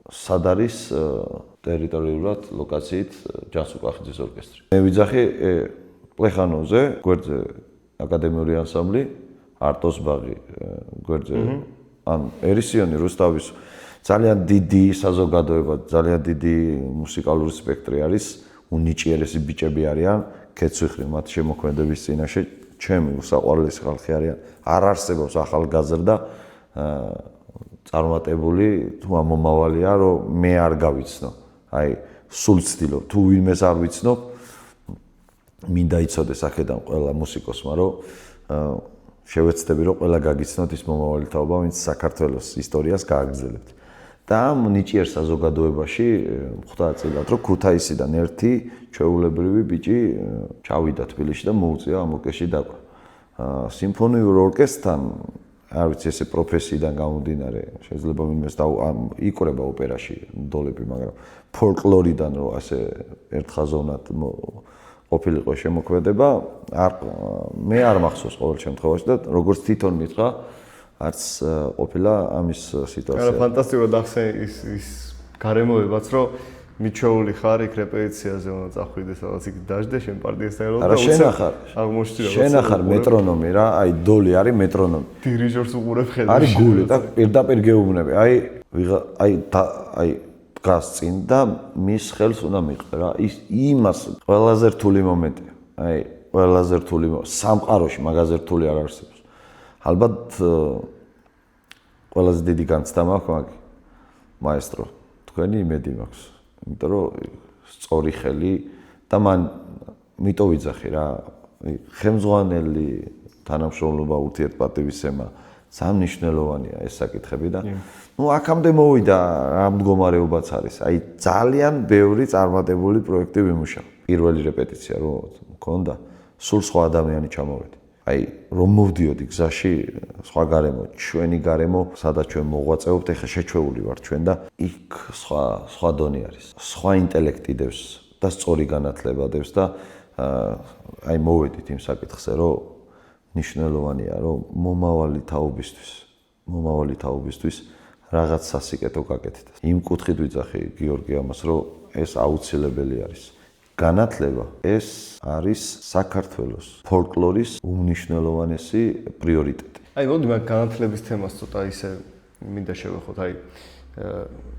სად არის ტერიტორიულად ლოკაციით ჯანსუκახიძის ორკესტრი. მე ვიძახი პლეხანოვზე, გვერდზე აკადემიური ანსამბლი, არტოს ბაღი, გვერდზე ან ერისიონი რუსთავის ძალიან დიდი საზოგადოება, ძალიან დიდი მუსიკალური სპექტრი არის, უნიჭიერესი ბიჭები არიან, კეცვიხრი მათ შემოქმედების წინაშე, ჩემი უსაყვარლესი ხალხი არიან, არ არსებობს ახალგაზრდა წარმატებული თუ ამომავალია, რომ მე არ გავიცნო. აი, სულ ვცდილობ, თუ ვინმეს არ ვიცნობ, მინდა იცოდეს აქედან ყველა მუსიკოსმა, რომ შევეცდები, რომ ყველა გაგიცნოთ ის მომავალი თაობა, ვინც საქართველოს ისტორიას გააგრძელებთ. და ამ ნიჭიერ საზოგადოებაში ხვდა წილად, რომ ქუთაისიდან ერთი ჩვეულებრივი ბიჭი ჩავიდა თბილისში და მოუწია ამ ორკესტრში დაკვრა. სიმფონიურ ორკესტრთან არ ვიცი ესე პროფესიიდან გამომდინარე, შეიძლება ვინმეს იკვრება ოპერაში დოლები, მაგრამ ფოლკლორიდან რომ ასე ერთხაზოვნად ყოფილიყო შემოქმედება, მე არ მახსოვს ყოველ შემთხვევაში და როგორც თვითონ მითხრა, არც ყოფილა ამის სიტუაცია. არა, ფანტასტიკურად ახსენე ის გარემოებაც, რომ მიჩვეული ხარ იქ რეპეტიციაზე, უნდა წახვიდე სადაც იქ დაждე შენ პარტიასთან ერთხელ და შენახარ. აღმოჩნდი რა. შენახარ მეტრონომი რა, აი დოლი არის მეტრონომი. დირიჟორს უყურებ ხედავს. არის გული და პირდაპირ გეუბნები. აი დგას წინ და მის ხელს უნდა მიყვე რა. იმას ყველაზე რთული მომენტია. აი ყველაზე რთული სამყაროში მაგაზე რთული არ არსებობს. ალბათ ყველაზე დიდი განცდა მაქვს მაგ მაესტრო. თქვენი იმედი მაქვს. იმიტომ რომ სწორი ხელი და მან მიტო ვიძახი რა. ხელმძღვანელი თანამშრომლობა ურთიერთპატივისცემა სამნიშნელოვანია ეს საკითხები და ნუ აქამდე მოვიდა რა მდგომარეობაც არის. აი ძალიან ბევრი წარმატებული პროექტი ვიმუშავა. პირველი რეპეტიცია რო მქონდა, სულ სხვა ადამიანი ჩამოვედი. აი რომ მოვდიოდი გზაში, სხვა გარემო, ჩვენი გარემო, სადაც ჩვენ მოღვაწეობთ, ეხლა შეჩვეული ვართ ჩვენ და იქ სხვა დონე არის. სხვა ინტელექტი დევს და სწორი განათლება დევს და აი მოვედით იმ საკითხზე, რომ ნიშნულოვანია, რომ მომავალი თაობისთვის რაღაც სასიკეთო გაკეთეთ. იმ კუთხით ვიძახი გიორგი ამას, რომ ეს აუცილებელი არის. განათლება ეს არის საქართველოს ფოლკლორის უმნიშვნელოვანესი პრიორიტეტი. აი, მოდი მაგ განათლების თემას ცოტა ისე მინდა შევეხოთ. აი,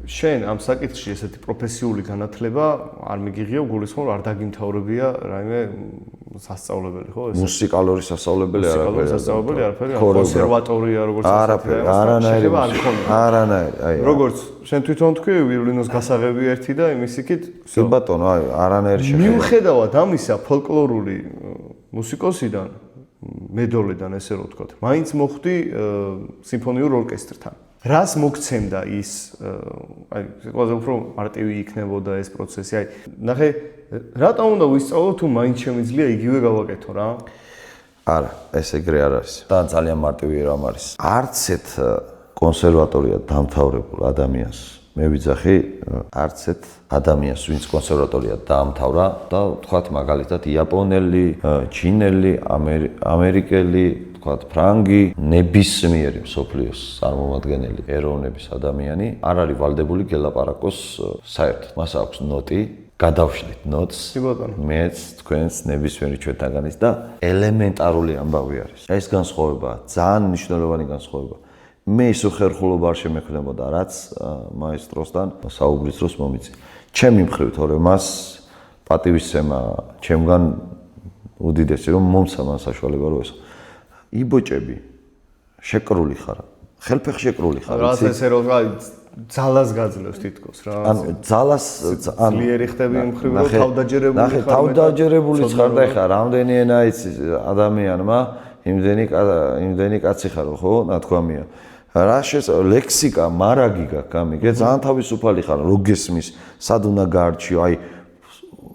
შენ ამ საკითხში ესეთი პროფესიული განათლება არ მიგიღია, გულისხმობ არ დაგიმთავრებია რაიმე სასწავლებელი, ხო? მუსიკალური სასწავლებელი არაფერი, კონსერვატორია როგორც ასეთი არანაირი. როგორც შენ თვითონ თქვი, ვიოლინოს გასაღები ერთი და იმის იქით კი ბატონო, აი, არანაირი შეხედვა. მიუხედავად ამისა, ფოლკლორული მუსიკოსიდან, მედოლიდან ესე რომ ვთქვათ, მაინც მოხვდი სიმფონიურ ორკესტრთან. რას მოგცემდა ის, აი, ყველაზე უფრო მარტივი იქნებოდა ეს პროცესი. აი, ნახე, რატომ უნდა ვისწავლო თუ მაინც შემიძლია იგივე გავაკეთო რა? არა, ეს ეგრე არ არის. და ძალიან მარტივი რამ არის. არც ერთ კონსერვატორია დამთავრებულ ადამიანს მე ვიძახი, არც ერთ ადამიანს, ვინც კონსერვატორია დაამთავრა და თქვათ მაგალითად იაპონელი, ჩინელი, ამერიკელი, თქვათ ფრანგი, ნებისმიერი მსოფლიოს წარმომადგენელი ეროვნების ადამიანი არ არის ვალდებული გელაპარაკოს საერთოდ. მას აქვს ნოტი, გადავშლით ნოტს. მეც თქვენს ნებისმიერი ჩვენთანგანის და ელემენტარული ამბავი არის. ეს განსხვავებაა, ძალიან მნიშვნელოვანი განსხვავება. მე ის უხერხულობა არ შემექნებოდა, რაც მაესტროსთან საუბრის დროს მომიწია. ჩემი მხრივ თორე მას პატივისცემა ჩემგან უდიდესი რომ მომცა მან საშუალება რომ ეს იბოჭები შეკრული ხარ, ხელფეხ შეკრული ხარ, რაც ესე რომ ძალას გაძლევს თითქოს რა. ანუ ძალას ძლიერი ხდები იმ მხრივ რომ თავდაჯერებული ხარ. თავდაჯერებული ხარ და ეხლა რამდენი ენა იცი ადამიანმა, იმდენი კაცი ხარ ხო, ნათქვამია. რა ლექსიკა, მარაგი გაქვს, გამიგე, ძალიან თავისუფალი ხარ, რო გესმის, სად უნდა გაარჩიო, აი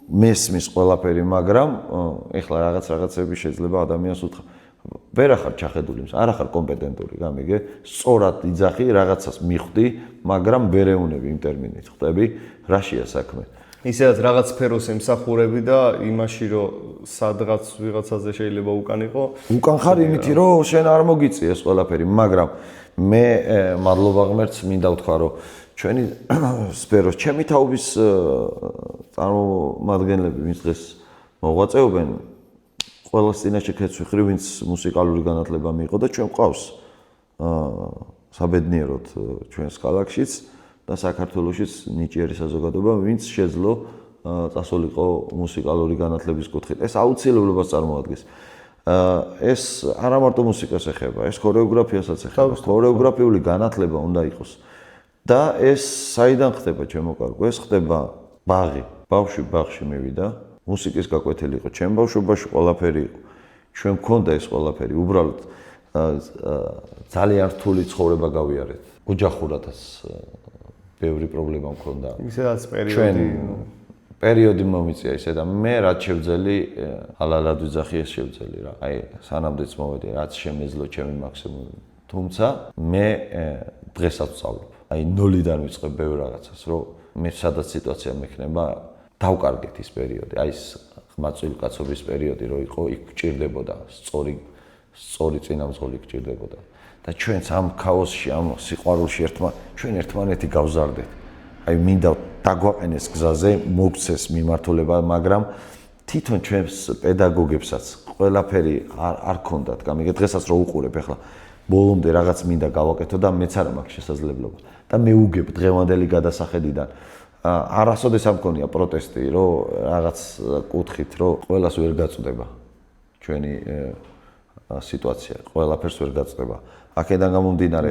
მესმის ყველაფერი, მაგრამ ეხლა რაღაცები შეიძლება ადამიანს უთხრა. ვერ ახარ ჩახედული, არ ახარ კომპეტენტური, გამიგე, სწორად იძახი, რაღაცას მიხვდი, მაგრამ ვერ ეუნები იმ ტერმინით, ხვდები, რაშია საქმე. ისედაც რაღაც სფეროს ემსახურები და იმაში რომ სადღაც ვიღაცაზე შეიძლება უკან იყო. უკან ხარ იმითი რომ შენ არ მოგიწია ეს ყველაფერი, მაგრამ მე მადლობა ღმერთს მინდა ვთქვა რომ ჩვენი სფეროს, ჩემი თაობის წარმომადგენლები, ვინც დღეს მოღვაწეობენ, ყველას წინაშე ქეთს ვიხრი, ვინც მუსიკალური განათლება მიიღო და ჩვენ ყავს საბედნიეროდ ჩვენს ქალაქშიც და საქართველოშიც ნიჭიერი საზოგადოება, ვინც შეძლო წასულიყო მუსიკალური განათლების კუთხით. ეს აუცილებლობას წარმოადგენს. ეს არა მარტო მუსიკას ეხება, ეს ქორეოგრაფიასაც ეხება. ქორეოგრაფიული განათლება უნდა იყოს. და ეს საიდან ხდება, ჩემო კარგო? ეს ხდება ბაღი. ბავშვი ბაღში მივიდა, მუსიკის გაკვეთილი იყო. ჩემ ბავშვობაში ყველაფერი იყო. ჩვენ მქონდა ეს ყველაფერი, უბრალოდ ძალიან რთული ცხოვრება გავიარეთ. ოჯახურადაც ბევრი პრობლემა მქონდა. ისედაც პერიოდი მომიწია ისე და მე რაც შევძელი, ალალად ვიძახი ეს შევძელი რა. აი, სანამდეც მოვედი, რაც შემეძლო ჩემი მაქსიმუმი. თუმცა მე დღესაც ვსწავლობ. აი, ნოლიდან ვიწყებ ბევრ რაღაცას, რომ მე სადაც სიტუაცია მექნება, დავკარგეთ ის პერიოდი. აი, ეს ხმაწვილი კაცობის პერიოდი რო იყო, იქ გჭირდებოდა სწორი წინამძღოლი გჭირდებოდა. და ჩვენც ამ ქაოსში, ამ სიყვარულში ჩვენ ერთმანეთი გავზარდეთ. აი, მინდა დაგვაყენეს გზაზე, მოგცეს მიმართულება, მაგრამ თვითონ ჩვენს პედაგოგებსაც ყველაფერი არ ქონდათ. გამიგე, დღესაც რო უყურებ ახლა, ბოლომდე რაღაც მინდა გავაკეთო და მეც არ მაქვს შესაძლებლობა. და მე უგებ დღევანდელი გადასახედიდან არასოდეს არ მქონია პროტესტი, რომ რაღაც კუთხით, რომ ყველას ვერ გაწდება ჩვენი სიტუაცია, ყველაფერს ვერ გაწდება. აქედან გამომდინარე,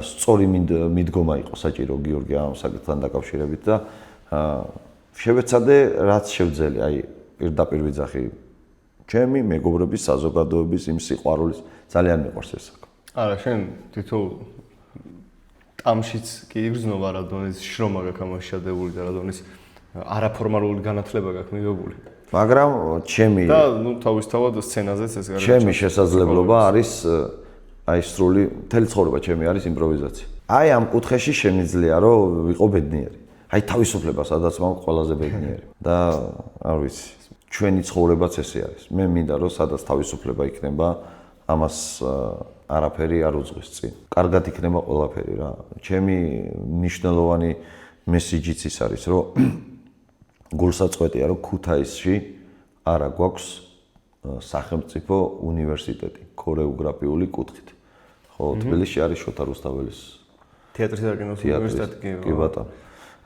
სწორი მიდგომა იყო საჭირო გიორგი ამ საკითხთან დაკავშირებით და შევეცადე რაც შევძელი, აი პირდაპირ ვიძახი ჩემი მეგობრების, საზოგადოების იმ სიყვარულის, ძალიან მიყვარს ეს საქმე. არა, შენ თითოეულ ტამშიც კი იგრძნობა რა დონის შრომა გაქვს ამაში შედებული და რა დონის არაფორმალური განათლება გაქვს მიღებული. მაგრამ ჩემი და ნუ თავისთავად სცენაზეც ეს გარდა ჩემი შესაძლებლობა არის აი სრული მთელი ცხოვრება ჩემი არის იმპროვიზაცია. აი ამ კუთხეში შემიძლია რომ ვიყო ბედნიერი. აი თავისუფლება სადაც მაქვს ყველაზე ბედნიერი. და არ ვიცი, ჩვენი ცხოვრებაც ესე არის. მე მინდა რომ სადაც თავისუფლება იქნება, ამას არაფერი არ უძღვის წინ. კარგად იქნება ყველაფერი რა. ჩემი მნიშვნელოვანი მესიჯიც ის არის, რომ გულსაწყვეტია რომ ქუთაისში არა გვაქვს სახელმწიფო უნივერსიტეტი ქორეოგრაფიული კუთხით. ხო, თბილისში არის შოთა რუსთაველის თეატრისა და კინოს უნივერსიტეტი კი ბატონო.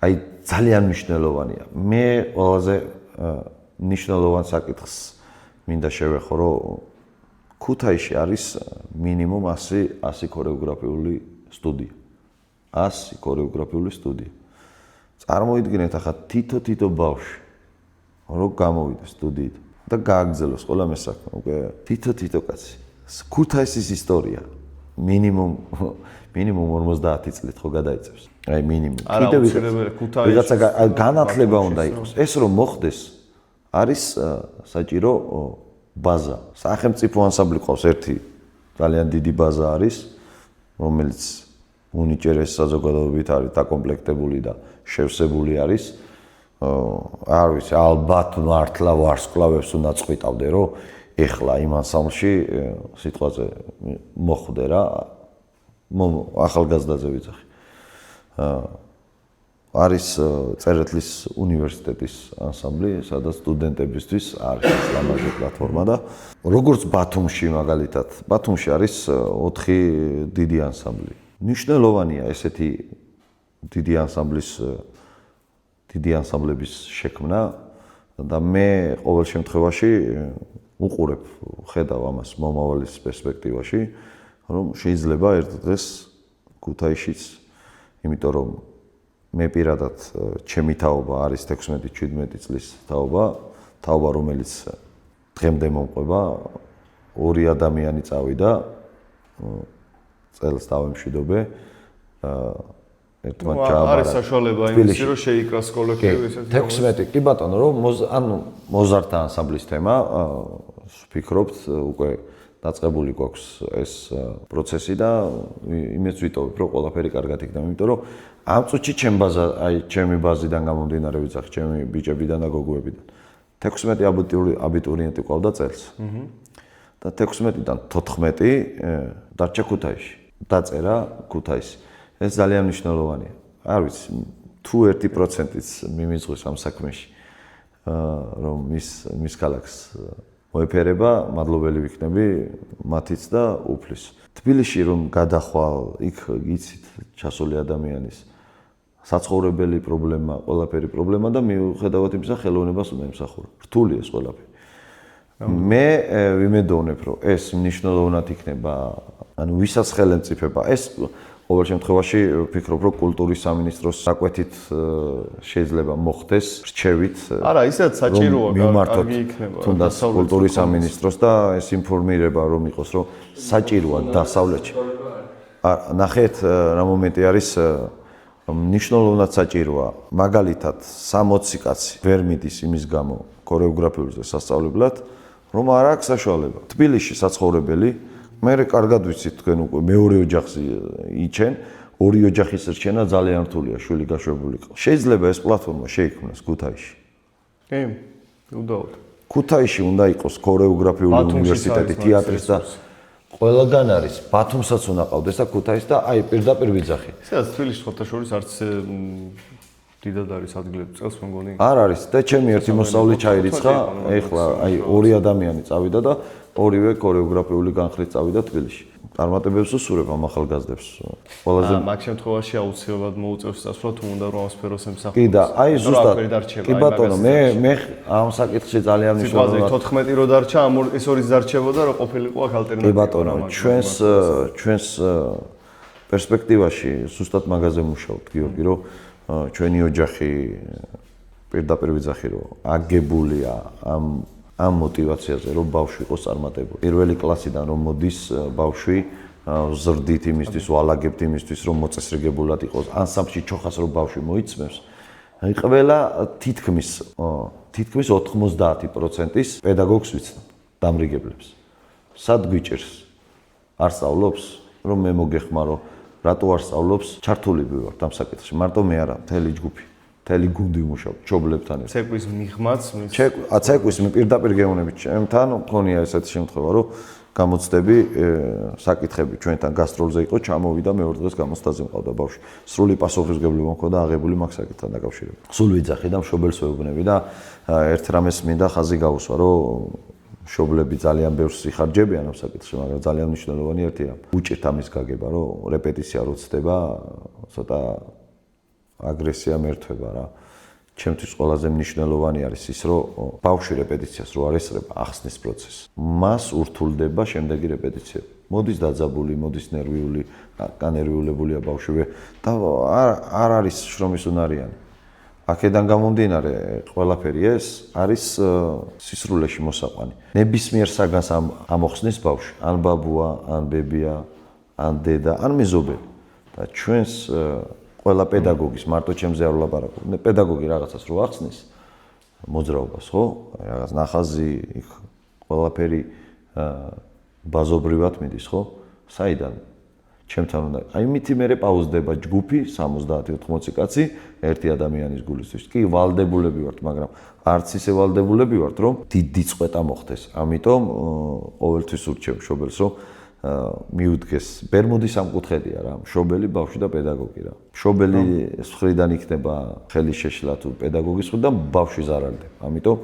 აი ძალიან მნიშვნელოვანია. მე ყველაზე მნიშვნელოვან საკითხს მინდა შევეხო, რომ ქუთაისში არის მინიმუმ 100 ქორეოგრაფიული სტუდია. 100 ქორეოგრაფიული სტუდია. წარმოიდგინეთ ახლა თითო ბავშვი რომ გამოვიდა სტუდიით და გააგრძელოს ყველა მე საქმე, უკვე თითო კაცი. ქუთაისის ისტორია მინიმუმ 50 წლით ხო გადაიწევს. აი მინიმუმ. კიდევ ვიღაცა განათლება უნდა იყოს. ეს რომ მოხდეს არის საჭირო ბაზა. სახელმწიფო ანსამბლი ყავს ერთი ძალიან დიდი ბაზა არის, რომელიც უნიჭერეს საზოგადოებით არის დაკომპლექტებული და შევსებული არის. არ ვიცი, ალბათ მართლა ვარსკვლავებს უნდა წყვიტავდე, რომ ეხლა იმ ანსამბლში სიტყვაზე მოხვდე რა. ახალგაზრდაზე ვიძახი. არის წერეთლის უნივერსიტეტის ანსამბლი, სადაც სტუდენტებისთვის არის ლამაზი პლატფორმა და როგორც ბათუმში მაგალითად, ბათუმში არის 4 დიდი ანსამბლი. მნიშვნელოვანია ესეთი დიდი ანსამბლების შექმნა და მე ყოველ შემთხვევაში უყურებ, ხედავ ამას მომავლის პერსპექტივაში, რომ შეიძლება ერთ დღეს ქუთაისშიც იმიტომ რომ მე პირადად ჩემი თაობა არის 16-17 წლის თაობა, რომელიც დღემდე მომყვება, ორი ადამიანი წავიდა, წელს დავემშვიდობე, ერთმანეთს ჩააბარა. არის საშუალება იმისი, რომ შეიკრას კოლექტივი ესეთი. 16, კი ბატონო, რომ მოზარდთა ანსამბლის თემა, ვფიქრობთ, უკვე დაწყებული გვაქვს ეს პროცესი და იმეც ვიტოვებ, რომ ყველაფერი კარგად იქნება, იმიტომ რომ ამ წუთში ჩემი ბაზიდან გამომდინარე ვიცახი, ჩემი ბიჭებიდან და გოგოებიდან. 16 აბიტურიენტი ყავდა წელს. და 16-დან 14 დარჩა ქუთაისში. დაწერა ქუთაისი. ეს ძალიან მნიშვნელოვანია. არ ვიცი, თუ 1%-იც მიმიძღვის ამ საქმეში, რომ მის ქალაქს მოეფერება, მადლობელი ვიქნები მათიც და უფლის. თბილისში რომ გადახვალ, იქ იცით, ჩასული ადამიანის საცხოვრებელი პრობლემა, ყველაფერი პრობლემა და მიუხედავად იმისა, ხელოვნებას უნდა ემსახურა. რთული ეს ყველაფერი. მე ვიმედოვნებ, რომ ეს მნიშვნელოვნად იქნება, ანუ ვისაც ხელმწიფება, ეს ყოველ შემთხვევაში ვფიქრობ, რომ კულტურის სამინისტროს საკვეთით შეიძლება მოხდეს რჩევით. არა, ისედაც საჭიროა, კარგი იქნება. თუნდაც კულტურის სამინისტროს და ეს ინფორმირება რომ იყოს, რომ საჭიროა დასავლეთში. ნახეთ, რა მომენტი არის მნიშვნელოვნად საჭიროა. მაგალითად, 60 კაცი ვერ მიდის იმის გამო ქორეოგრაფიულზე სასწავლებლად, რომ არ აქვს საშუალება. თბილისში საცხოვრებელი, მე კარგად ვიცით თქვენ უკვე მეორე ოჯახს იჩენ, ორი ოჯახის რჩენა ძალიან რთულია, შვილი გაშვებული. შეიძლება ეს პლატფორმა შეიქმნას ქუთაისში. კი, უდაოდ. ქუთაისში უნდა იყოს ქორეოგრაფიული უნივერსიტეტი, თეატრის და ყველგან არის. ბათუმსაც უნდა ყავდეს და ქუთაისს და აი პირდაპირ ვიძახი. ესეც თბილისში ხოთაშორის არც დიდად არის ადგილები წელს მე მგონი. არ არის და ჩემი ერთი მოსწავლე ჩაირიცხა, ეხლა აი ორი ადამიანი წავიდა და ორივე ქორეოგრაფიული განხრით წავიდა თბილისში. წარმატებებს უსურვებ ამ ახალგაზრდებს. ყველაზე მაგ შემთხვევაში აუცილებლად მოუწევს წასვლა, თუ უნდა რომ ამ სფეროს ემსახუროს. კი და აი ზუსტად. კი ბატონო, მე ამ საკითხში ძალიან მნიშვნელოვანია. 14 რო დარჩა, ეს ორიც დარჩებოდა, რომ ყოფილიყო აქ ალტერნატივა. კი ბატონო, ჩვენს პერსპექტივაში ზუსტად მაგაზე მუშაობთ, გიორგი, რომ ჩვენი ოჯახი პირდაპირ ვიძახი, რომ აგებულია ამ мотиваციაზე, რომ ბავშვი იყოს წარმატებული. პირველი კლასიდან რომ მოდის ბავშვი, ზრდით იმისთვის, ვალაგებთ იმისთვის, რომ მოწესრიგებულად იყოს, ანსამბლში ჩოხას რომ ბავშვი მოიცმევს, აი ყველა თითქმის 90%-ის პედაგოგს ვიცნობ, დამრიგებლებს. სად გვიჭირს? არ სწავლობს, რომ მე მოგეხმარო, რატო არ სწავლობს? ჩართული ვიყავ ამ საკითხში, მარტო მე არა, მთელი ჯგუფი. მთელი გუნდი მუშაობ ჩობლებთან ერთად. ცეკვის მიღმაც, ცეკვის მე პირდაპირ გეუბნები, ჩემთან მქონია ესეთი შემთხვევა, რომ გამოცდები, საკითხები ჩვენთან გასტროლზე იყო, ჩამოვიდა მეორე დღეს გამოცდაზე მყავდა ბავშვი. სრული პასუხისმგებლობა მქონდა აღებული მაგ საკითხთან დაკავშირებით. სულ ვიძახი და მშობელს ვეუბნები და ერთ რამეს მინდა ხაზი გაუსვა, რომ მშობლები ძალიან ბევრს იხარჯებიან ამ საკითხში, მაგრამ ძალიან მნიშვნელოვანი ერთი რამ. უჭირთ ამის გაგება, რომ რეპეტიცია რო ცდება, ცოტა აგრესია მერთვება რა. ჩემთვის ყველაზე მნიშვნელოვანი არის ის, რომ ბავშვი რეპეტიციას რო არ ესწრება, ახსნის პროცესს. მას ურთულდება შემდეგი რეპეტიციები. მოდის დაძაბული, მოდის ნერვიული, განერვიულებულია ბავშვი და არ არის შრომის უნარიანი. აქედან გამომდინარე, ყველაფერი ეს არის სისრულეში მოსაყვანი. ნებისმიერ საგანს ამოხსნის ბავშვი, ან ბაბუა, ან ბებია, ან დედა, ან მეზობელი. და ჩვენს ყველა პედაგოგის, მარტო ჩემზე არ ვლაპარაკობ, პედაგოგი რაღაცას რო ახსნის, მოძრაობას, ხო? რაღაც ნახაზი, იქ ყველაფერი ბაზობრივად მიდის, ხო? საიდან? ჩემთან უნდა. აი მითი მერე პაუზდება ჯგუფი 70-80 კაცი ერთი ადამიანის გულისთვის. კი, ვალდებულები ვართ, მაგრამ არც ისე ვალდებულები ვართ, რომ დიდი წყვეტა მოხდეს. ამიტომ ყოველთვის ურჩევ მშობელს, რომ მიუდგეს ბერმუდის სამკუთხედია რა, მშობელი, ბავშვი და პედაგოგი რა. მშობელი მხრიდან იქნება ხელი შეშლა თუ პედაგოგის მხრიდან ბავშვი ზარალდება. ამიტომ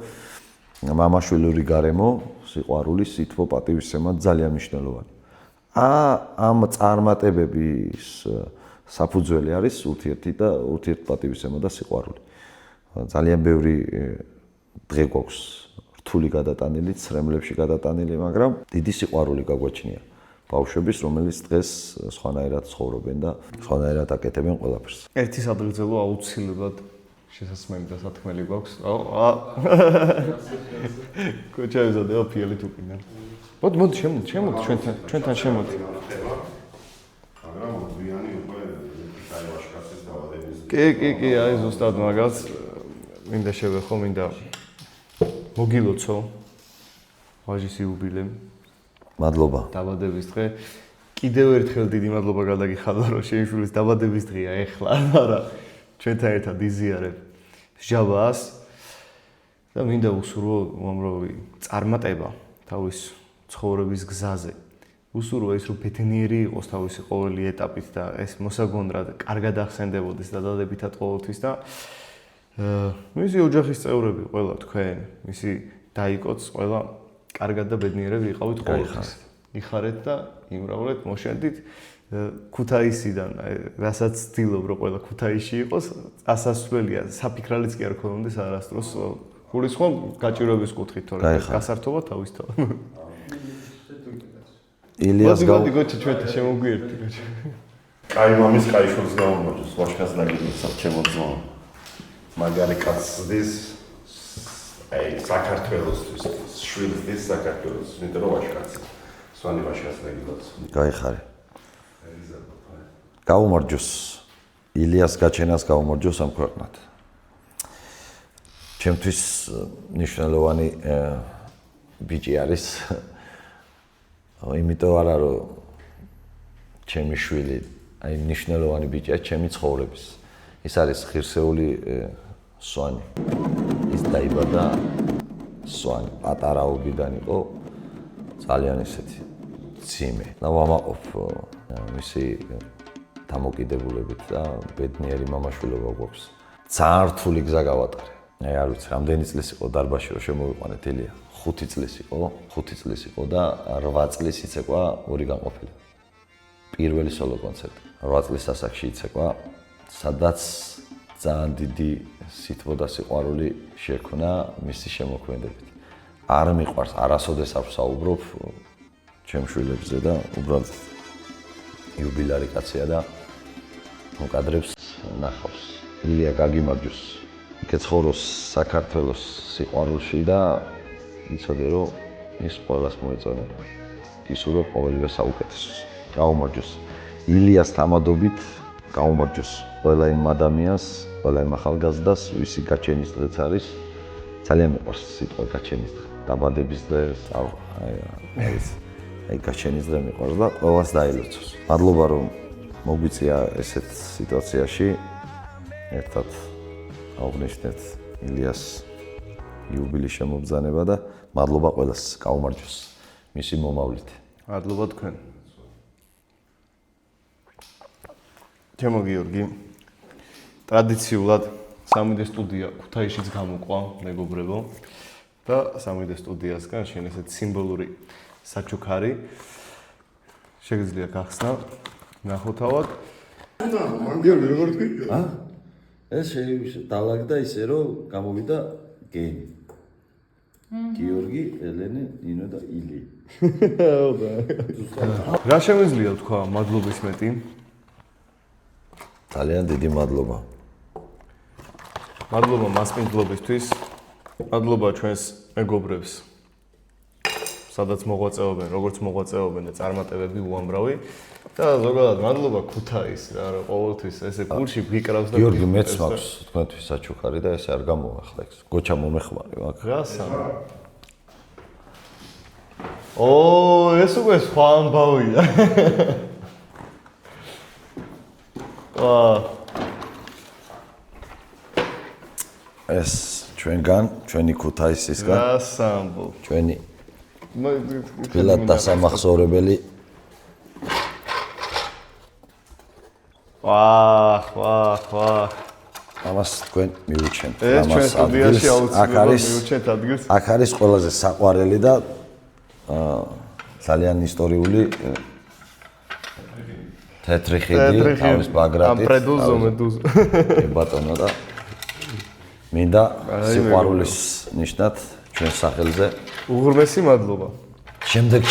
მამაშვილური გარემო, სიყვარული, სითბო, პატივისცემა ძალიან მნიშვნელოვანია. ამ წარმატებების საფუძველი არის ურთიერთპატივისცემა და სიყვარული. ძალიან ბევრი დღე გვაქვს რთული გადატანილი, ცრემლებში გადატანილი, მაგრამ დიდი სიყვარული გაგვაჩნია. ბავშვების, რომელიც დღეს სხვანაირად ცხოვრობენ და სხვანაირად აკეთებენ ყველაფერს. ერთი სადღეგრძელო აუცილებლად შესაძლებელი და სათქმელი გვაქვს. კოჩაიზადეო ფიელი თუ კიდე. მოდი შემოდი ჩვენთან შემოდი. მაგრამ მოგვიანი უკვე დაივაშკაცის დავადების. კი, აი ზუსტად მაგას მინდა შევეხო, მინდა მოგილოცო ვაჟის იუბილე. მადლობა. დაბადების დღე. კიდევ ერთხელ დიდი მადლობა გადაგიხადო, რომ შეიმშვილის დაბადების დღეა ეხლა, მაგრამ ჩვენთან ერთად იზიარებ ჟაბას და მინდა უსურვო უამრავი წარმატება თავის ცხოვრების გზაზე. უსურვო ის რომ ბედნიერი იყოს თავისი ყოველი ეტაპით და ეს მოსაგონრად კარგად ახსენდებოდეს და დადებითად ყოველთვის და მისი ოჯახის წევრები ყველა თქვენ, მისი დაიკოც ყველა კარგად და ბედნიერები იყავით ყოველთვის. იხარეთ და იმრავლეთ, მოშენდით ქუთაისიდან, რასაც ვცდილობ რომ ყველა ქუთაისში იყოს, ასასვლელია, საფიქრალიც კი არ ქონდეს არასდროს გულისხმობ გაჭირვების კუთხით, თორე გასართობა თავისთავად. ილიას მოდი გოჩი ჩვენთან შემოგვიერთდი გოჩი. კაი მამის კაი შვილს გაუმოჯოს, ვაშკაც ნაგებიც ჩემოძო. მაგარი კაცის აი საქართველოსთვის, შვილის საქართველოს, იმიტომ რომ ვაშკაცი. სვანი ვაშკაც ნაგებიც. გაიხარე. გაუმარჯოს. ილიას გაჩენას გაუმარჯოს ამ ქვეყნად. ჩემთვის მნიშვნელოვანი ბიჭი არის. იმიტომ არა რომ ჩემი შვილი, აი მნიშვნელოვანი ბიჭია ჩემი ცხოვრების. ის არის ღირსეული სვანი. ის დაიბადა სვანი. პატარაობიდან იყო ძალიან ესეთი ციმე. და ვამაყობ მისი დამოკიდებულებით და ბედნიერი მამაშვილობა გვაქვს. ძალიან რთული გზა გავატარე. აი არ ვიცი, რამდენი წლის იყო დარბაზში რომ შემოვიყვანეთ ილია. 5 წლის იყო და 8 წლის იცეკვა ორი განყოფილი. პირველი სოლო კონცერტი. 8 წლის ასაკში იცეკვა, სადაც ძალიან დიდი სითბო და სიყვარული შექმნა მისი შემოქმედებით. არ მიყვარს, არასოდეს არ ვსაუბრობ ჩემ შვილებზე და უბრალოდ იუბილარი კაცია და მოკადრებს ნახავს. ილია გაგიმარჯოს. გეცხოვროს საქართველოს სიყვარულში და იცოდე რომ ის ყველას მოეწონება. ისურვებ ყოველივე საუკეთესოს. გაუმარჯოს. ილიას თამადობით გაუმარჯოს ყველა იმ ადამიანს, ყველა იმ ახალგაზრდას, ვისი გაჩენის დღეც არის. ძალიან მიყვარს სიტყვა გაჩენის დღე. დაბადების დღე, აი გაჩენის დღე მიყვარს და ყველას დაილოცოს. მადლობა რომ მოგვიწია ესეთ სიტუაციაში ერთად აღვნიშნეთ ილიას იუბილის შემობრძანება და მადლობა ყველას, გაუმარჯოს მისი მომავლით. მადლობა თქვენ. ჩემო გიორგი, ტრადიციულად 3D სტუდია ქუთაისშიც გამოყვა, მეგობრებო. და 3D სტუდიასგან შენ ესეთ სიმბოლური საჩუქარი შეგიძლია გახსნა ნახოთავად. გიორგი, როგორ თქვი? ეს დაალაგდა ისე რომ გამოვიდა გენი. გიორგი, ელენე, ნინო და ილი. რა შემიძლია თქვა მადლობის მეტი? ძალიან დიდი მადლობა. მადლობა მასპინძლობისთვის. მადლობა ჩვენს მეგობრებს. სადაც მოღვაწეობენ, როგორც მოღვაწეობენ და წარმატებები უამრავი. და ზოგადად მადლობა ქუთაის რა რომ ყოველთვის ესე პულში ვიკრავს და გიორგი მეც მაქვს თქვენთვის საჩუქარი და ესე არ გამოვახლა ეს. გოჩა მომეხმარი მაგ. რასა? ეს უკვე სხვა ამბავია. ეს ჩვენგან, ჩვენი ქუთაისისგან. რასამბო. ჩვენი ფილად დასამახსოვრებელი. ვაჰ. ამას თქვენ მიუჩენთ. ეს ჩვენ სტუდიაში აუცილებლად მიუჩენთ ადგილს. აქ არის ყველაზე საყვარელი და ძალიან ისტორიული თეთრი ხიდი, თავის ბაგრატით. ამპრედუზო მედუზო. ბატონო და მინდა სიყვარულის ნიშნად ჩვენ სახელზე უღრმესი მადლობა. შემდეგ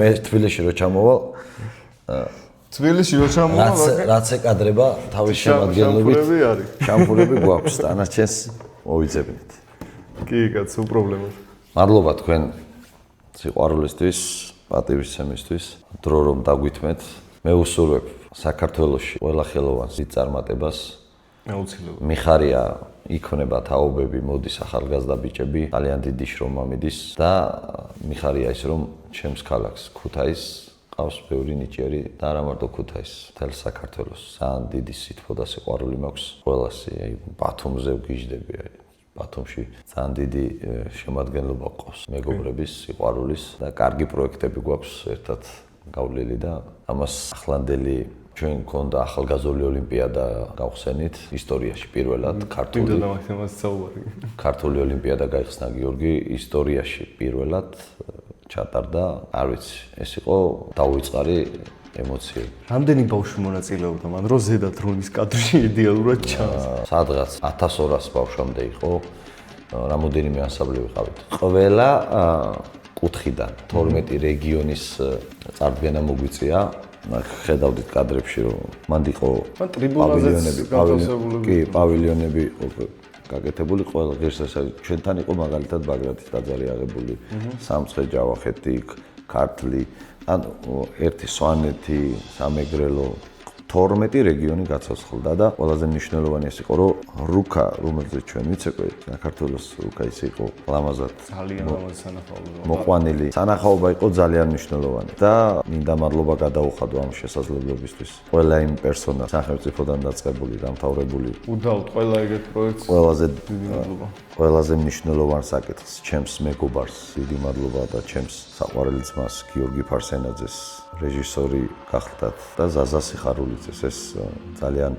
მე თბილისში რო ჩამოვალ თბილისში რო ჩამოვალ რაც ეკადრება თავის შემადგენლობით შამპურები გვაქვს და ანაჩენს მოვიძებნით. კი, კაცო, პრობლემაა. მადლობა თქვენ სიყვარულისთვის, პატივისცემისთვის, დრო რომ დაგვითმეთ. მე უსურვებ საქართველოში ყველა ხელოვანს წარმატებას. აუცილებლად. მიხარია იქნება თაობები, მოდის ახალგაზრდა ბიჭები, ძალიან დიდი შრომა მიდის და მიხარია ის რომ ჩემს ქალაქს ქუთაისს ყავს ბევრი ნიჭიერი და არა მარტო ქუთაისს, მთელ საქართველოს. ძალიან დიდი სითბო და სიყვარული მაქვს ყველას, აი ბათუმზე ვგიჟდები, აი ბათუმში ძალიან დიდი შემადგენლობა ყავს მეგობრების, სიყვარულის და კარგი პროექტები გვაქვს ერთად გავლილი და ამას ახლანდელი ჩვენ გქონდა ახალგაზრდული ოლიმპიადა გავხსენით ისტორიაში პირველად ქართული ოლიმპიადა გაიხსნა გიორგი ისტორიაში პირველად ჩატარდა არ ვიცი ეს იყო დაუვიწყარი ემოციები რამდენი ბავშვი მონაწილეობდა მან რო ზედა დრონის კადრში იდეალურად ჩანს სადღაც 1200 ბავშვამდე იყო რამოდენიმე ანსამბლი ვიყავით ყველა კუთხიდან 12 რეგიონის წარდგენა მოგვიწია ხედავდით კადრებში რომ მანდ იყო პავილიონები გაკეთებული ყველა ღირსშესანიშნავი ჩვენთან იყო მაგალითად ბაგრატის ტაძარი აღებული სამცხე ჯავახეთი ქართლი ან ერთი სვანეთი სამეგრელო 12 რეგიონი გაცოცხლდა და ყველაზე მნიშვნელოვანი ეს იყო რომ რუკა რომელზეც ჩვენ ვიცეკვეთ საქართველოს რუკა ის იყო ლამაზად ძალიან ლამაზ სანახაობა მოყვანილი სანახაობა იყო ძალიან მნიშვნელოვანი და მინდა მადლობა გადაუხადო ამ შესაძლებლობისთვის ყველა იმ პერსონას სახელმწიფოდან დაწყებული დამთავრებული უდავთ ყველა ეგეთ პროექტს ყველაზე მნიშვნელოვან საკითხს ჩემს მეგობარს დიდი მადლობა და ჩემს საყვარელ ძმას გიორგი ფარსენაძეს რეჟისორი გახლდათ და ზაზა სიხარულიძეს ეს ძალიან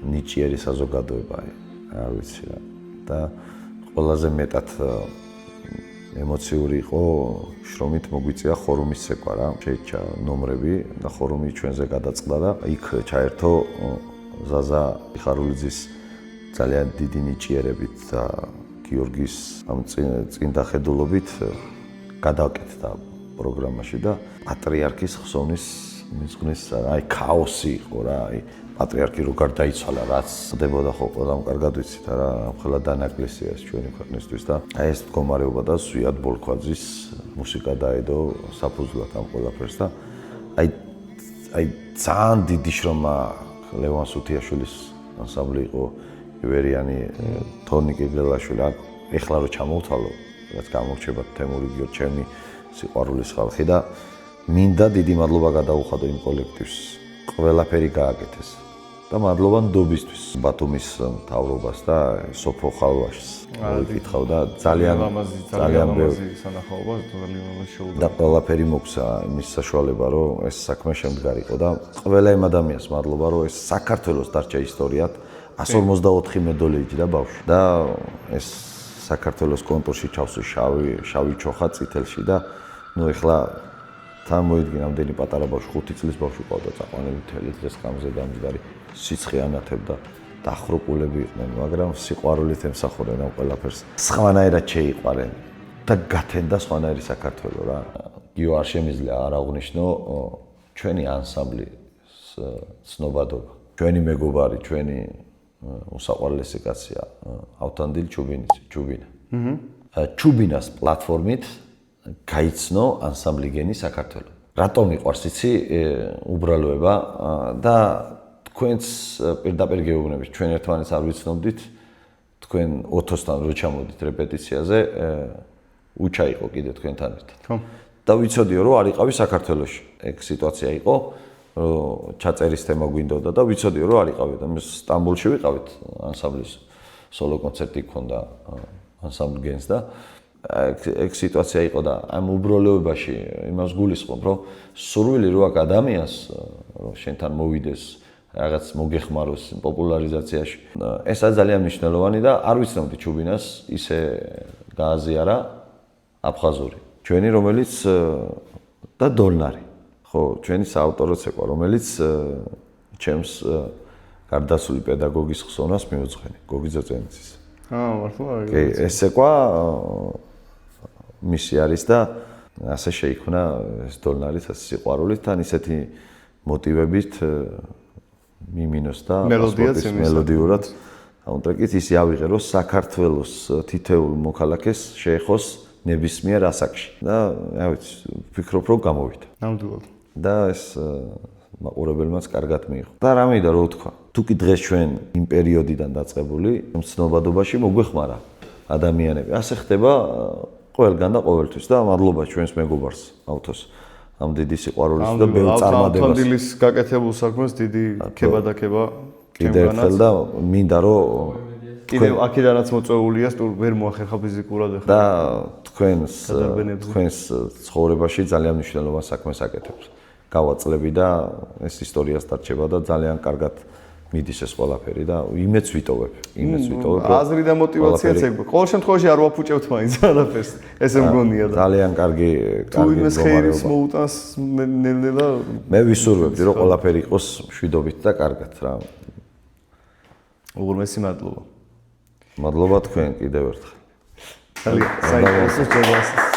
ნიჭიერი საზოგადოებაა არ ვიცი რა და ყველაზე მეტად ემოციური იყო შრომით მოგვიწია ხორუმის ცეკვა რა შეიჭა ნომრები და ხორუმი ჩვენზე გადაწყდა და იქ ჩაერთო ზაზა სიხარულიძის ძალიან დიდი ნიჭიერებით და გიორგის ამ წინდახედულობით გადავკეთდა პროგრამაში და პატრიარქის ხსოვნის მისღვნის აი ქაოსი იყო რა აი პატრიარქი რო გარდაიცვალა რაც ხდებოდა ხო ყველამ კარგად ვიცით რა ამხელა დანაკლისია ეს ჩვენი ქვეყნისთვის და აი ეს მდგომარეობა და ზვიად ბოლქვაძის მუსიკა დაედო საფუძვლად ამ ყველაფერს და აი ძალიან დიდი შრომა ლევან სუთიაშვილის ანსამბლი იყო ივერიანი თორნიკე გლელაშვილი ეხლა რო ჩამოვთვალო რაც გამორჩება თემური გიორ ჩემი სიყვარულის ხალხი და მინდა დიდი მადლობა გადაუხადო იმ კოლექტივს ყველაფერი გააკეთეს და მადლობა ნდობისთვის ბათუმის მთავრობას და სოფო ხალვაშს ვიკითხავ და ძალიან ბევრი სანახაობა ძალიან ლამაზ შეუძლია და ყველაფერი მოგცა იმის საშუალება რომ ეს საქმე შემდგარიყო და ყველა იმ ადამიანს მადლობა რომ ეს საქართველოს დარჩა ისტორიად 154 მედალი იჯდა ბავშვი და ეს საქართველოს კონტურში ჩავსვი შავი ჩოხა წითელში და ნუ ეხლა თან მოიდგინე ამდენი პატარა ბავშვი 5 წლის ბავშვი ყავდა წაყვანილი მთელი დღეს გამზე დამჯდარი სიცხე ანათებდა დახვროპულები იყვნენ მაგრამ სიყვარულით ემსახურენ ამ ყველაფერს სხვანაირად შეიყვარენ და გათენდა სხვანაირი საქართველო რა გიო არ შემიძლია არ აღვნიშნო ჩვენი ანსამბლის ცნობადობა ჩვენი მეგობარი ჩვენი უსაყვარლესი კაცია ავთანდილ ჩუბინა ჩუბინას პლატფორმით გაიცნო ანსამბლი გენი საქართველო. რატომ მიყვარს იცი უბრალოება და თქვენს პირდაპირ გეუბნებით ჩვენ ერთმანეთს არ ვიცნობდით თქვენ ოთოსთან რო ჩამოდით რეპეტიციაზე უჩა იყო კიდე თქვენთან ერთად. ხო. და ვიცოდიო რომ არ იყავი საქართველოში. ეგ სიტუაცია იყო რომ ჩაწერის თემა გვინდოდა და ვიცოდიო რომ არ იყავი და სტამბოლში ვიყავით ანსამბლის სოლო კონცერტი გქონდა ანსამბლ გენს და ეგ სიტუაცია იყო და ამ უბრალოებაში იმას გულისხმობ რომ სურვილი რო აქ ადამიანს რომ შენთან მოვიდეს რაღაც მოგეხმაროს პოპულარიზაციაში ეს არის ძალიან მნიშვნელოვანი და არ ვიცნობდი ჩუბინას ისე გააზიარა აფხაზური ჩვენი რომელიც და დოლნარი ხო ჩვენი საავტორო ცეკვა რომელიც ჩემს გარდაცვლილი პედაგოგის ხსოვნას მიუძღვენი გოგი ძეძენიცის მართლა კი ეს ცეკვა მისი არის და ასე შეიქმნა ეს დოლნარის სიყვარულით თან ისეთი მოტივებით მიმინოს და მელოდიურად საუნდტრეკით ისე ავიღე, რომ საქართველოს თითოეულ მოქალაქეს შეეხოს ნებისმიერ ასაკში და რა ვიცი, ვფიქრობ, რომ გამოვიდა. ნამდვილად. და ეს მაყურებელმაც კარგად მიიღო. და რა მინდა რომ ვთქვა, თუ კი დღეს ჩვენ იმ პერიოდიდან დაწყებული, ცნობადობაში მოგვეხმარა ადამიანები. ასე ხდება ყველგან და ყოველთვის და მადლობა ჩვენს მეგობარს ავთოს ამ დიდი სიყვარულის და ბევრ წარმატებას. ავთონდილის გაკეთებულ საქმეს დიდი ქება და ქება კიდევ ერთხელ და მინდა რომ კიდევ აქედანაც მოწვეულია, ვერ მოახერხა ფიზიკურად ახლა. და თქვენს ცხოვრებაში ძალიან მნიშვნელოვან საქმეს აკეთებს. გავაწლები და ეს ისტორიას დარჩება და ძალიან კარგად მიდის ეს ყველაფერი და იმეც ვიტოვებ. აზრი და მოტივაციაც ეგ. ყოველ შემთხვევაში არ ვაფუჭებთ მაინც არაფერს. ესე მგონია და ძალიან კარგი თუ იმეს ხეირის მოუტანს ნელ-ნელა მე ვისურვებდი რომ ყველაფერი იყოს მშვიდობით და კარგად რა. უღრმესი მადლობა. მადლობა თქვენ კიდევ ერთხელ. ძალიან საინტერესო შეხვედრა.